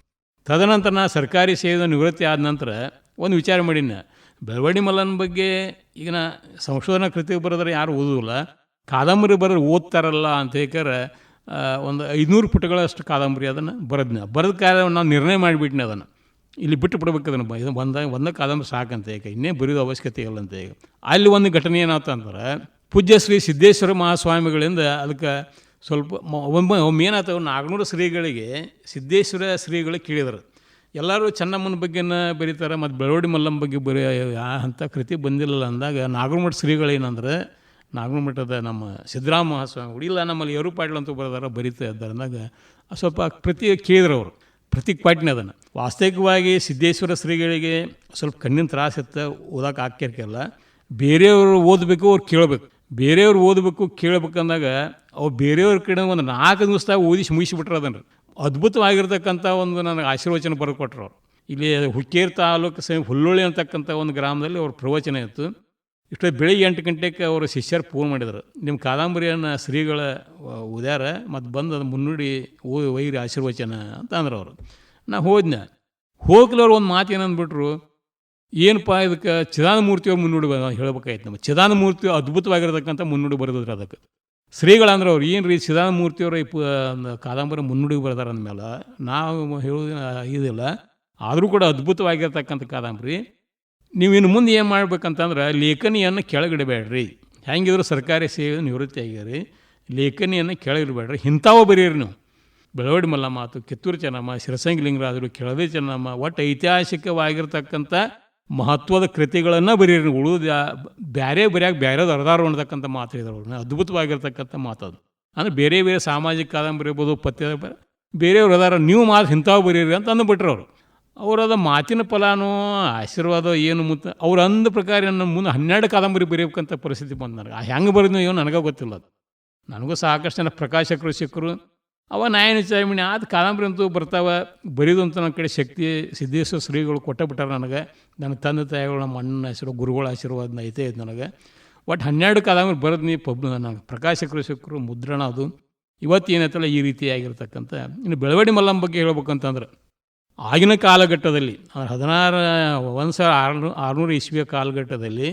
Speaker 2: ತದನಂತರ ನಾನು ಸರ್ಕಾರಿ ಸೇವೆ ನಿವೃತ್ತಿ ಆದ ನಂತರ ಒಂದು ವಿಚಾರ ಮಾಡೀನಿ, ಬೆಳವಡಿ ಮಲ್ಲನ ಬಗ್ಗೆ ಈಗ ನಾ ಸಂಶೋಧನಾ ಕೃತಿ ಬರೆದ್ರೆ ಯಾರು ಓದೋದಿಲ್ಲ, ಕಾದಂಬರಿ ಬರೆದ್ರೆ ಓದ್ತಾರಲ್ಲ ಅಂತ ಹೇಳ್ತಾರೆ. ಒಂದು 500 ಪುಟಗಳಷ್ಟು ಕಾದಂಬರಿ ಅದನ್ನು ಬರೆದ ಕಾಲ ನಾನು ನಿರ್ಣಯ ಮಾಡಿಬಿಟ್ಟಿನಿ, ಅದನ್ನು ಇಲ್ಲಿ ಬಿಟ್ಟು ಬಿಡ್ಬೇಕು, ಅದನ್ನು ಇದು ಒಂದೇ ಕಾದಂಬರಿ ಸಾಕಂತ ಈಗ ಇನ್ನೇ ಬರೆಯೋದು ಅವಶ್ಯಕತೆ ಇಲ್ಲ ಅಂತ. ಈಗ ಅಲ್ಲಿ ಒಂದು ಘಟನೆ ಏನಾಯ್ತು ಅಂದ್ರೆ, ಪೂಜ್ಯ ಶ್ರೀ ಸಿದ್ದೇಶ್ವರ ಮಹಾಸ್ವಾಮಿಗಳಿಂದ ಅದಕ್ಕೆ ಸ್ವಲ್ಪ ಒಮ್ಮೆ ಏನಾಯ್ತು, ನಾಗನೂರು ಶ್ರೀಗಳಿಗೆ ಸಿದ್ದೇಶ್ವರ ಶ್ರೀಗಳು ಕೇಳಿದರು, ಎಲ್ಲರೂ ಚೆನ್ನಮ್ಮನ ಬಗ್ಗೆನ ಬರೀತಾರೆ ಮತ್ತು ಬೆಳವಡಿ ಮಲ್ಲಮ್ಮ ಬಗ್ಗೆ ಅಂಥ ಕೃತಿ ಬಂದಿಲ್ಲ ಅಂದಾಗ ನಾಗರಮಠ ಶ್ರೀಗಳು ಏನಂದ್ರೆ, ನಾಗರಮಠದ ನಮ್ಮ ಸಿದ್ದರಾಮ ಮಹಾಸ್ವಾಮಿಗಳು ಇಲ್ಲ ನಮ್ಮಲ್ಲಿ ಯರು ಪಾಟೀಲ್ ಅಂತೂ ಬರೆದಾರ ಬರೀತಾ ಇದ್ದಾರೆ ಅಂದಾಗ ಸ್ವಲ್ಪ ಪ್ರತಿ ಕೇಳಿದ್ರು ಅವರು, ಪ್ರತೀಕ್ ಪಾಟ್ನೆ ಅದನ್ನು. ವಾಸ್ತವಿಕವಾಗಿ ಸಿದ್ದೇಶ್ವರ ಶ್ರೀಗಳಿಗೆ ಸ್ವಲ್ಪ ಕಣ್ಣಿನ ತ್ರಾಸಿತ್ತು, ಓದೋಕೆ ಆಗ್ತಿರ್ಕಿಲ್ಲ. ಬೇರೆಯವರು ಓದಬೇಕು, ಅವ್ರು ಕೇಳಬೇಕು, ಬೇರೆಯವ್ರು ಓದಬೇಕು ಕೇಳಬೇಕಂದಾಗ ಅವ್ರು ಬೇರೆಯವ್ರ ಕಡೆ ಒಂದು 4 ದಿವಸದಾಗ ಓದಿಸಿ ಮುಗಿಸಿಬಿಟ್ರು. ಅದನ್ನು ಅದ್ಭುತವಾಗಿರ್ತಕ್ಕಂಥ ಒಂದು ನನಗೆ ಆಶೀರ್ವಚನ ಬರೆದು ಕೊಟ್ಟರು ಅವರು. ಇಲ್ಲಿ ಹುಕ್ಕೇರಿ ತಾಲೂಕು ಹುಲ್ಲೊಳ್ಳಿ ಅಂತಕ್ಕಂಥ ಒಂದು ಗ್ರಾಮದಲ್ಲಿ ಅವ್ರ ಪ್ರವಚನ ಇತ್ತು. ಇಷ್ಟು ಬೆಳಿಗ್ಗೆ 8 ಗಂಟೆಗೆ ಅವರು ಶಿಷ್ಯರು ಫೋನ್ ಮಾಡಿದರು, ನಿಮ್ಮ ಕಾದಂಬರಿಯನ್ನು ಶ್ರೀಗಳ ಓದ್ಯಾರ ಮತ್ತು ಬಂದು ಅದು ಮುನ್ನುಡಿ ವೈರಿ ಆಶೀರ್ವಚನ ಅಂತ ಅಂದ್ರೆ ಅವರು. ನಾ ಹೋಗ್ಲವ್ರು ಒಂದು ಮಾತು ಏನಂದ್ಬಿಟ್ರು, ಏನಪ್ಪ ಇದಕ್ಕೆ ಚಿದಾನಂದ ಮೂರ್ತಿಯವ್ರು ಮುನ್ನುಡಿ ಹೇಳ್ಬೇಕಾಯ್ತು. ನಮ್ಮ ಚಿದಾನಂದ ಮೂರ್ತಿಯವ್ರು ಅದ್ಭುತವಾಗಿರತಕ್ಕಂಥ ಮುನ್ನುಡಿ ಬರೆದಿದ್ರು ಅದಕ್ಕೆ. ಶ್ರೀಗಳಂದ್ರೆ ಅವ್ರು ಏನು ರೀ ಚಿದಾನಂದ ಮೂರ್ತಿಯವರು ಕಾದಂಬರಿ ಮುನ್ನುಡಿ ಬರೆದಾರ ಅಂದಮೇಲೆ ನಾವು ಹೇಳೋದು ಇದಿಲ್ಲ, ಆದರೂ ಕೂಡ ಅದ್ಭುತವಾಗಿರ್ತಕ್ಕಂಥ ಕಾದಂಬರಿ. ನೀವು ಇನ್ನು ಮುಂದೆ ಏನು ಮಾಡ್ಬೇಕಂತಂದ್ರೆ ಲೇಖನಿಯನ್ನು ಕೆಳಗಿಡಬೇಡ್ರಿ, ಹೆಂಗಿದ್ರು ಸರ್ಕಾರಿ ಸೇವೆ ನಿವೃತ್ತಿ ಆಗ್ಯಾರಿ, ಲೇಖನಿಯನ್ನು ಕೆಳಗಿಡಬೇಡ್ರಿ, ಇಂಥವು ಬರೀರಿ ನೀವು. ಬೆಳವಡಿ ಮಲ್ಲಮ್ಮ ಆತು, ಕಿತ್ತೂರು ಚೆನ್ನಮ್ಮ, ಶಿರಸಂಗಿ ಲಿಂಗರಾಜರು, ಕೆಳದಿ ಚೆನ್ನಮ್ಮ, ಒಟ್ಟು ಐತಿಹಾಸಿಕವಾಗಿರ್ತಕ್ಕಂಥ ಮಹತ್ವದ ಕೃತಿಗಳನ್ನು ಬರೀರಿ. ಉಳಿದು ಬೇರೆ ಬೇರೆದು ಅರ್ಧಾರು ಅನ್ನತಕ್ಕಂಥ ಮಾತು ಹೇಳಿದ್ರು ಅವ್ರನ್ನ. ಅದ್ಭುತವಾಗಿರ್ತಕ್ಕಂಥ ಮಾತದು. ಅಂದರೆ ಬೇರೆ ಬೇರೆ ಸಾಮಾಜಿಕ ಕಾದಂಬರಿ ಇರ್ಬೋದು, ಪದ್ಯ ಬೇರೆಯವ್ರು ಅದಾರ, ನೀವು ಮಾತು ಇಂಥವು ಬರೀರಿ ಅಂತ ಅಂದುಬಿಟ್ರು ಅವರು. ಅವರದ ಮಾತಿನ ಫಲಾನೋ ಆಶೀರ್ವಾದ ಏನು ಮುತ್ತ ಅವ್ರು ಅಂದ ಪ್ರಕಾರ ನನ್ನ ಮುಂದೆ 12 ಕಾದಂಬರಿ ಬರೀಬೇಕಂತ ಪರಿಸ್ಥಿತಿ ಬಂದು ನನಗೆ. ಹೆಂಗೆ ಬರೆದು ಏನೋ ನನಗೆ ಗೊತ್ತಿಲ್ಲ. ಅದು ನನಗೂ ಸಾಕಷ್ಟು ಜನ ಪ್ರಕಾಶಕರು ಸಿಕ್ಕರು. ನಾಯನ ಚಾಮಿಣಿ ಆದ ಕಾದಂಬರಿ ಅಂತೂ ಬರ್ತಾವೆ, ಬರೀದು ಅಂತ ನನ್ನ ಕಡೆ ಶಕ್ತಿ ಸಿದ್ದೇಶ್ವರ ಶ್ರೀಗಳು ಕೊಟ್ಟಬಿಟ್ಟಾರೆ ನನಗೆ. ನನ್ನ ತಂದೆ ತಾಯಿಗಳು, ನಮ್ಮ ಅಣ್ಣನ ಹೆಸರು, ಗುರುಗಳ ಆಶೀರ್ವಾದ ಐತೆ ಇದು ನನಗೆ. ಒಟ್ಟು 12 ಕಾದಂಬರಿ ಬರೆದು ನೀ ನನಗೆ ಪ್ರಕಾಶಕರು ಸಿಕ್ಕರು, ಮುದ್ರಣ ಅದು. ಇವತ್ತು ಏನೈತಲ್ಲ ಈ ರೀತಿಯಾಗಿರ್ತಕ್ಕಂಥ. ಇನ್ನು ಬೆಳವಡಿ ಮಲ್ಲಮ್ಮ ಬಗ್ಗೆ ಹೇಳ್ಬೇಕಂತಂದ್ರೆ, ಆಗಿನ ಕಾಲಘಟ್ಟದಲ್ಲಿ 1600 ಇಸ್ವಿಯ ಕಾಲಘಟ್ಟದಲ್ಲಿ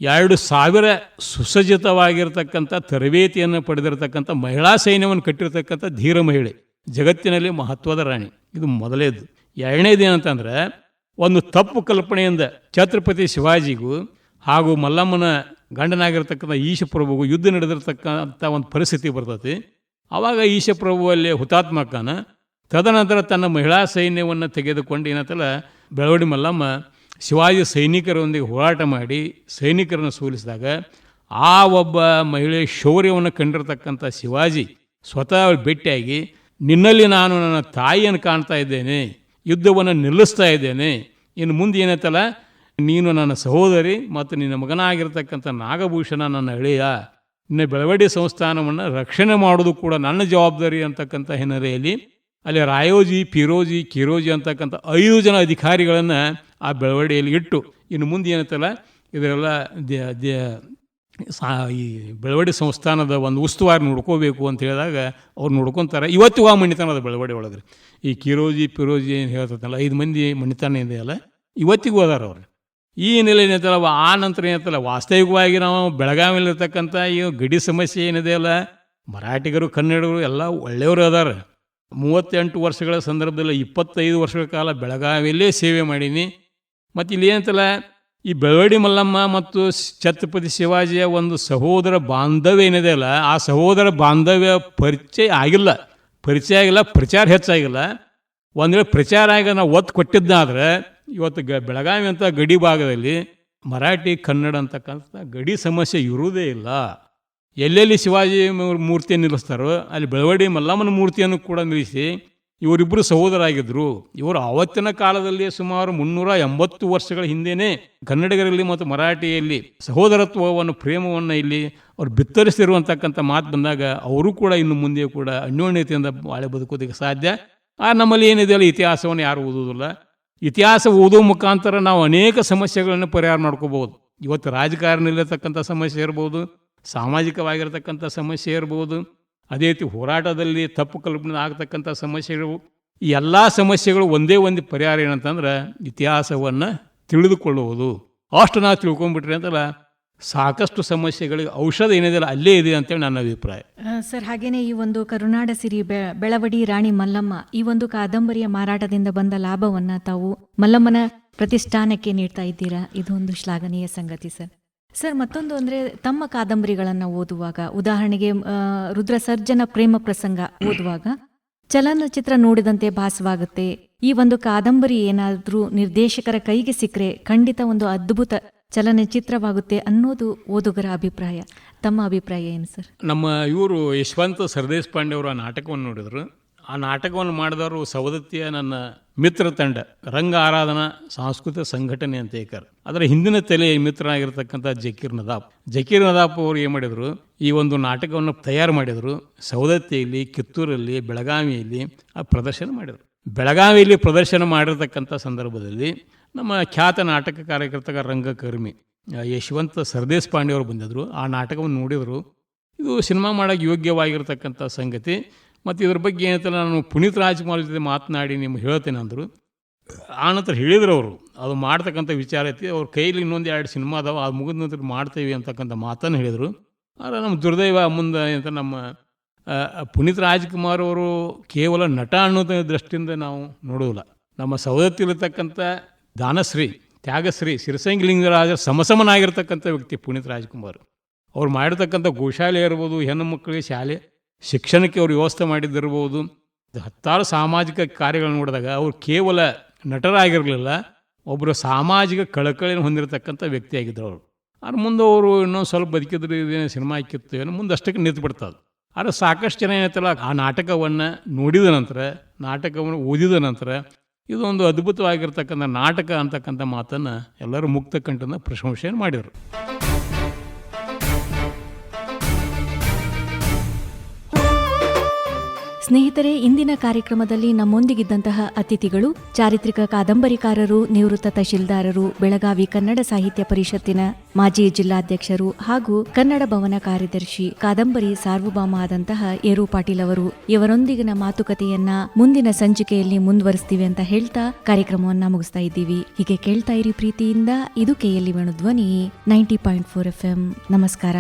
Speaker 2: 2000 ಸುಸಜ್ಜಿತವಾಗಿರ್ತಕ್ಕಂಥ ತರಬೇತಿಯನ್ನು ಪಡೆದಿರತಕ್ಕಂಥ ಮಹಿಳಾ ಸೈನ್ಯವನ್ನು ಕಟ್ಟಿರ್ತಕ್ಕಂಥ ಧೀರ ಮಹಿಳೆ, ಜಗತ್ತಿನಲ್ಲಿ ಮಹತ್ವದ ರಾಣಿ. ಇದು ಮೊದಲೇದು. ಎರಡನೇದು ಏನಂತಂದ್ರೆ, ಒಂದು ತಪ್ಪು ಕಲ್ಪನೆಯಿಂದ ಛತ್ರಪತಿ ಶಿವಾಜಿಗೂ ಹಾಗೂ ಮಲ್ಲಮ್ಮನ ಗಂಡನಾಗಿರ್ತಕ್ಕಂಥ ಈಶಪ್ರಭುಗೂ ಯುದ್ಧ ನಡೆದಿರ್ತಕ್ಕಂಥ ಒಂದು ಪರಿಸ್ಥಿತಿ ಬರ್ತೈತಿ. ಆವಾಗ ಈಶಪ್ರಭುವಲ್ಲಿ ಹುತಾತ್ಮಕನ ತದನಂತರ ತನ್ನ ಮಹಿಳಾ ಸೈನ್ಯವನ್ನು ತೆಗೆದುಕೊಂಡು ಏನಂತಲ್ಲ ಬೆಳವಡಿ ಮಲ್ಲಮ್ಮ ಶಿವಾಜಿ ಸೈನಿಕರೊಂದಿಗೆ ಹೋರಾಟ ಮಾಡಿ ಸೈನಿಕರನ್ನು ಸೋಲಿಸಿದಾಗ ಆ ಒಬ್ಬ ಮಹಿಳೆ ಶೌರ್ಯವನ್ನು ಕಂಡಿರ್ತಕ್ಕಂಥ ಶಿವಾಜಿ ಸ್ವತಃ ಭೇಟಿಯಾಗಿ, ನಿನ್ನಲ್ಲಿ ನಾನು ನನ್ನ ತಾಯಿಯನ್ನು ಕಾಣ್ತಾ ಇದ್ದೇನೆ, ಯುದ್ಧವನ್ನು ನಿಲ್ಲಿಸ್ತಾ ಇದ್ದೇನೆ, ಇನ್ನು ಮುಂದೆ ಏನೈತಲ್ಲ ನೀನು ನನ್ನ ಸಹೋದರಿ ಮತ್ತು ನಿನ್ನ ಮಗನಾಗಿರ್ತಕ್ಕಂಥ ನಾಗಭೂಷಣ ನನ್ನ ಅಳಿಯ, ನಿನ್ನ ಬೆಳವಡಿ ಸಂಸ್ಥಾನವನ್ನು ರಕ್ಷಣೆ ಮಾಡೋದು ಕೂಡ ನನ್ನ ಜವಾಬ್ದಾರಿ ಅಂತಕ್ಕಂಥ ಹಿನ್ನೆಲೆಯಲ್ಲಿ ಅಲ್ಲಿ ರಾಯೋಜಿ, ಪಿರೋಜಿ, ಕಿರೋಜಿ ಅಂತಕ್ಕಂಥ 5 ಜನ ಅಧಿಕಾರಿಗಳನ್ನು ಆ ಬೆಳವಡಿಯಲ್ಲಿ ಇಟ್ಟು, ಇನ್ನು ಮುಂದೆ ಏನೈತಲ್ಲ ಇದರೆಲ್ಲ ಈ ಬೆಳವಡಿ ಸಂಸ್ಥಾನದ ಒಂದು ಉಸ್ತುವಾರಿ ನೋಡ್ಕೋಬೇಕು ಅಂತ ಹೇಳಿದಾಗ ಅವ್ರು ನೋಡ್ಕೊತಾರೆ. ಇವತ್ತಿಗೂ ಆ ಮಣಿತನದ ಬೆಳವಡಿ ಒಳಗ್ರಿ ಈ ಕಿರೋಜಿ ಪಿರೋಜಿ ಏನು ಹೇಳ್ತಲ್ಲ 5 ಮಂದಿ ಮಣಿತನ ಇದೆಯಲ್ಲ ಇವತ್ತಿಗೂ ಅದಾರ ಅವ್ರು. ಈ ಹಿನ್ನೆಲೆ ಏನೈತಲ್ಲ ಆ ನಂತರ ಏನೈತಲ್ಲ ವಾಸ್ತವಿಕವಾಗಿ ನಾವು ಬೆಳಗಾವಿಯಲ್ಲಿರ್ತಕ್ಕಂಥ ಈ ಗಡಿ ಸಮಸ್ಯೆ ಏನಿದೆಯಲ್ಲ, ಮರಾಠಿಗರು ಕನ್ನಡಿಗರು ಎಲ್ಲ ಒಳ್ಳೆಯವರು ಅದಾರ. 38 ವರ್ಷಗಳ ಸಂದರ್ಭದಲ್ಲಿ 25 ವರ್ಷಗಳ ಕಾಲ ಬೆಳಗಾವಿಯಲ್ಲೇ ಸೇವೆ ಮಾಡೀನಿ. ಮತ್ತು ಇಲ್ಲಿ ಏನಂತಲ್ಲ ಈ ಬೆಳವಡಿ ಮಲ್ಲಮ್ಮ ಮತ್ತು ಛತ್ರಪತಿ ಶಿವಾಜಿಯ ಒಂದು ಸಹೋದರ ಬಾಂಧವ್ಯ ಏನಿದೆಯಲ್ಲ, ಆ ಸಹೋದರ ಬಾಂಧವ್ಯ ಪರಿಚಯ ಆಗಿಲ್ಲ, ಪ್ರಚಾರ ಹೆಚ್ಚಾಗಿಲ್ಲ. ಒಂದು ವೇಳೆ ಪ್ರಚಾರ ಆಗ ನಾವು ಒತ್ತು ಕೊಟ್ಟಿದ್ದಾದ್ರೆ ಇವತ್ತು ಬೆಳಗಾವಿ ಅಂತ ಗಡಿ ಭಾಗದಲ್ಲಿ ಮರಾಠಿ ಕನ್ನಡ ಅಂತಕ್ಕಂಥ ಗಡಿ ಸಮಸ್ಯೆ ಇರುವುದೇ ಇಲ್ಲ. ಎಲ್ಲೆಲ್ಲಿ ಶಿವಾಜಿ ಮೂರ್ತಿಯನ್ನು ನಿಲ್ಲಿಸ್ತಾರೋ ಅಲ್ಲಿ ಬೆಳವಡಿ ಮಲ್ಲಮ್ಮನ ಮೂರ್ತಿಯನ್ನು ಕೂಡ ನಿಲ್ಲಿಸಿ ಇವರಿಬ್ಬರು ಸಹೋದರಾಗಿದ್ದರು. ಇವರು ಆವತ್ತಿನ ಕಾಲದಲ್ಲಿ ಸುಮಾರು 380 ವರ್ಷಗಳ ಹಿಂದೆಯೇ ಕನ್ನಡಿಗರಲ್ಲಿ ಮತ್ತು ಮರಾಠಿಯಲ್ಲಿ ಸಹೋದರತ್ವವನ್ನು, ಪ್ರೇಮವನ್ನು ಇಲ್ಲಿ ಅವ್ರು ಬಿತ್ತರಿಸಿರುವಂತಕ್ಕಂಥ ಮಾತು ಬಂದಾಗ ಅವರು ಕೂಡ ಇನ್ನು ಮುಂದೆ ಕೂಡ ಅನ್ಯೋನ್ಯತೆಯಿಂದ ಬಾಳೆ ಬದುಕೋದಕ್ಕೆ ಸಾಧ್ಯ. ನಮ್ಮಲ್ಲಿ ಏನಿದೆಯಲ್ಲ, ಇತಿಹಾಸವನ್ನು ಯಾರು ಓದೋದಿಲ್ಲ. ಇತಿಹಾಸ ಓದೋ ಮುಖಾಂತರ ನಾವು ಅನೇಕ ಸಮಸ್ಯೆಗಳನ್ನು ಪರಿಹಾರ ಮಾಡ್ಕೋಬಹುದು. ಇವತ್ತು ರಾಜಕಾರಣದಲ್ಲಿರ್ತಕ್ಕಂಥ ಸಮಸ್ಯೆ ಇರ್ಬೋದು, ಸಾಮಾಜಿಕವಾಗಿರ್ತಕ್ಕಂಥ ಸಮಸ್ಯೆ ಇರ್ಬೋದು, ಅದೇ ರೀತಿ ಹೋರಾಟದಲ್ಲಿ ತಪ್ಪು ಕಲ್ಪನೆ ಆಗ್ತಕ್ಕಂಥ ಸಮಸ್ಯೆಗಳು, ಈ ಎಲ್ಲ ಸಮಸ್ಯೆಗಳು ಒಂದೇ ಒಂದು ಪರಿಹಾರ ಏನಂತಂದ್ರೆ ಇತಿಹಾಸವನ್ನು ತಿಳಿದುಕೊಳ್ಳುವುದು. ಅಷ್ಟು ನಾವು ತಿಳ್ಕೊಂಡ್ಬಿಟ್ರಿ ಅಂತಲ್ಲ, ಸಾಕಷ್ಟು ಸಮಸ್ಯೆಗಳಿಗೆ ಔಷಧ ಏನಿದೆಯಲ್ಲ ಅಲ್ಲೇ ಇದೆ ಅಂತೇಳಿ ನನ್ನ ಅಭಿಪ್ರಾಯ.
Speaker 1: ಸರ್, ಹಾಗೇನೆ ಈ ಒಂದು ಕರುನಾಡ ಸಿರಿ ಬೆಳವಡಿ ರಾಣಿ ಮಲ್ಲಮ್ಮ ಈ ಒಂದು ಕಾದಂಬರಿಯ ಮಾರಾಟದಿಂದ ಬಂದ ಲಾಭವನ್ನ ತಾವು ಮಲ್ಲಮ್ಮನ ಪ್ರತಿಷ್ಠಾನಕ್ಕೆ ನೀಡ್ತಾ ಇದ್ದೀರಾ. ಇದೊಂದು ಶ್ಲಾಘನೀಯ ಸಂಗತಿ ಸರ್. ಸರ್, ಮತ್ತೊಂದು ಅಂದರೆ ತಮ್ಮ ಕಾದಂಬರಿಗಳನ್ನು ಓದುವಾಗ, ಉದಾಹರಣೆಗೆ ರುದ್ರಸರ್ಜನ ಪ್ರೇಮ ಪ್ರಸಂಗ ಓದುವಾಗ ಚಲನಚಿತ್ರ ನೋಡಿದಂತೆ ಭಾಸವಾಗುತ್ತೆ. ಈ ಒಂದು ಕಾದಂಬರಿ ಏನಾದರೂ ನಿರ್ದೇಶಕರ ಕೈಗೆ ಸಿಕ್ಕರೆ ಖಂಡಿತ ಒಂದು ಅದ್ಭುತ ಚಲನಚಿತ್ರವಾಗುತ್ತೆ ಅನ್ನೋದು ಓದುಗರ ಅಭಿಪ್ರಾಯ. ತಮ್ಮ ಅಭಿಪ್ರಾಯ ಏನು ಸರ್?
Speaker 2: ನಮ್ಮ ಇವರು ಯಶವಂತ ಸರ್ದೇಶಪಾಂಡೆ ಅವರು ಆ ನಾಟಕವನ್ನು ನೋಡಿದ್ರು. ಆ ನಾಟಕವನ್ನು ಮಾಡಿದವರು ಸವದತ್ತಿಯ ನನ್ನ ಮಿತ್ರ ತಂಡ ರಂಗ ಆರಾಧನಾ ಸಾಂಸ್ಕೃತಿಕ ಸಂಘಟನೆ ಅಂತ ಏಕರ್. ಅದರ ಹಿಂದಿನ ತಲೆ ಮಿತ್ರನಾಗಿರ್ತಕ್ಕಂಥ ಜಕೀರ್ ನದಾಪ್ ಅವರು ಏನು ಮಾಡಿದರು, ಈ ಒಂದು ನಾಟಕವನ್ನು ತಯಾರು ಮಾಡಿದರು. ಸವದತ್ತಿಯಲ್ಲಿ, ಕಿತ್ತೂರಲ್ಲಿ, ಬೆಳಗಾವಿಯಲ್ಲಿ ಆ ಪ್ರದರ್ಶನ ಮಾಡಿದರು. ಬೆಳಗಾವಿಯಲ್ಲಿ ಪ್ರದರ್ಶನ ಮಾಡಿರ್ತಕ್ಕಂಥ ಸಂದರ್ಭದಲ್ಲಿ ನಮ್ಮ ಖ್ಯಾತ ನಾಟಕ ಕಾರ್ಯಕರ್ತ ರಂಗಕರ್ಮಿ ಯಶವಂತ ಸರ್ದೇಶಪಾಂಡೆ ಅವರು ಬಂದಿದ್ದರು. ಆ ನಾಟಕವನ್ನು ನೋಡಿದರು. ಇದು ಸಿನಿಮಾ ಮಾಡೋಕ್ಕೆ ಯೋಗ್ಯವಾಗಿರ್ತಕ್ಕಂಥ ಸಂಗತಿ. ಮತ್ತು ಇದ್ರ ಬಗ್ಗೆ ಏನಂತಲ್ಲ, ನಾನು ಪುನೀತ್ ರಾಜ್ಕುಮಾರ್ ಜೊತೆ ಮಾತನಾಡಿ ನಿಮ್ಗೆ ಹೇಳ್ತೇನೆ ಅಂದರು. ಆನಂತರ ಹೇಳಿದ್ರು ಅವರು, ಅದು ಮಾಡ್ತಕ್ಕಂಥ ವಿಚಾರ ಐತಿ, ಅವ್ರ ಕೈಲಿ ಇನ್ನೊಂದು 2 ಸಿನಿಮಾ ಅದಾವೆ, ಅದು ಮುಗಿದ ನಂತರ ಮಾಡ್ತೇವೆ ಅಂತಕ್ಕಂಥ ಮಾತನ್ನು ಹೇಳಿದರು. ಆದರೆ ನಮ್ಮ ದುರ್ದೈವ ಮುಂದೆ ಅಂತ ನಮ್ಮ ಪುನೀತ್ ರಾಜ್ಕುಮಾರ್ ಅವರು ಕೇವಲ ನಟ ಅನ್ನೋದ ದೃಷ್ಟಿಯಿಂದ ನಾವು ನೋಡೋಲ್ಲ. ನಮ್ಮ ಸವದತ್ತಿಲಿರ್ತಕ್ಕಂಥ ದಾನಶ್ರೀ, ತ್ಯಾಗಶ್ರೀ, ಸಿರಸಂಗಿ ಲಿಂಗರಾಜರ ಸಮಸಮನಾಗಿರ್ತಕ್ಕಂಥ ವ್ಯಕ್ತಿ ಪುನೀತ್ ರಾಜ್ಕುಮಾರ್. ಅವ್ರು ಮಾಡಿರ್ತಕ್ಕಂಥ ಗೋಶಾಲೆ ಇರ್ಬೋದು, ಹೆಣ್ಣು ಮಕ್ಕಳಿಗೆ ಶಾಲೆ ಶಿಕ್ಷಣಕ್ಕೆ ಅವರು ವ್ಯವಸ್ಥೆ ಮಾಡಿದ್ದಿರ್ಬೋದು, ಹತ್ತಾರು ಸಾಮಾಜಿಕ ಕಾರ್ಯಗಳನ್ನು ನೋಡಿದಾಗ ಅವರು ಕೇವಲ ನಟರಾಗಿರಲಿಲ್ಲ, ಒಬ್ಬರು ಸಾಮಾಜಿಕ ಕಳಕಳಿಯನ್ನು ಹೊಂದಿರತಕ್ಕಂಥ ವ್ಯಕ್ತಿಯಾಗಿದ್ದರು ಅವರು. ಆದ್ರೆ ಮುಂದೆ ಅವರು ಇನ್ನೊಂದು ಸ್ವಲ್ಪ ಬದುಕಿದ್ರೆ ಇದೇನು ಸಿನಿಮಾ ಆಕ್ಕಿತ್ತು ಏನೋ ಮುಂದೆ ಅಷ್ಟಕ್ಕೆ ನಿಂತು ಬಿಡ್ತದೆ. ಆದರೆ ಸಾಕಷ್ಟು ಜನ ಏನೈತಲ್ಲ, ಆ ನಾಟಕವನ್ನು ನೋಡಿದ ನಂತರ, ನಾಟಕವನ್ನು ಓದಿದ ನಂತರ ಇದೊಂದು ಅದ್ಭುತವಾಗಿರ್ತಕ್ಕಂಥ ನಾಟಕ ಅಂತಕ್ಕಂಥ ಮಾತನ್ನು ಎಲ್ಲರೂ ಮುಕ್ತ ಕಂಠದಿಂದ ಪ್ರಶಂಸೆಯನ್ನು ಮಾಡಿದರು.
Speaker 1: ಸ್ನೇಹಿತರೆ, ಇಂದಿನ ಕಾರ್ಯಕ್ರಮದಲ್ಲಿ ನಮ್ಮೊಂದಿಗಿದ್ದಂತಹ ಅತಿಥಿಗಳು ಚಾರಿತ್ರಿಕ ಕಾದಂಬರಿಕಾರರು, ನಿವೃತ್ತ ತಹಶೀಲ್ದಾರರು, ಬೆಳಗಾವಿ ಕನ್ನಡ ಸಾಹಿತ್ಯ ಪರಿಷತ್ತಿನ ಮಾಜಿ ಜಿಲ್ಲಾಧ್ಯಕ್ಷರು ಹಾಗೂ ಕನ್ನಡ ಭವನ ಕಾರ್ಯದರ್ಶಿ, ಕಾದಂಬರಿ ಸಾರ್ವಭೌಮ ಆದಂತಹ ಏರು ಪಾಟೀಲ್ ಅವರು. ಇವರೊಂದಿಗಿನ ಮಾತುಕತೆಯನ್ನ ಮುಂದಿನ ಸಂಚಿಕೆಯಲ್ಲಿ ಮುಂದುವರಿಸ್ತೀವಿ ಅಂತ ಹೇಳ್ತಾ ಕಾರ್ಯಕ್ರಮವನ್ನ ಮುಗಿಸ್ತಾ ಇದ್ದೀವಿ. ಹೀಗೆ ಕೇಳ್ತಾ ಇರಿ ಪ್ರೀತಿಯಿಂದ. ಇದು KLE ವೇಣು ಧ್ವನಿ 90.4 FM. ನಮಸ್ಕಾರ.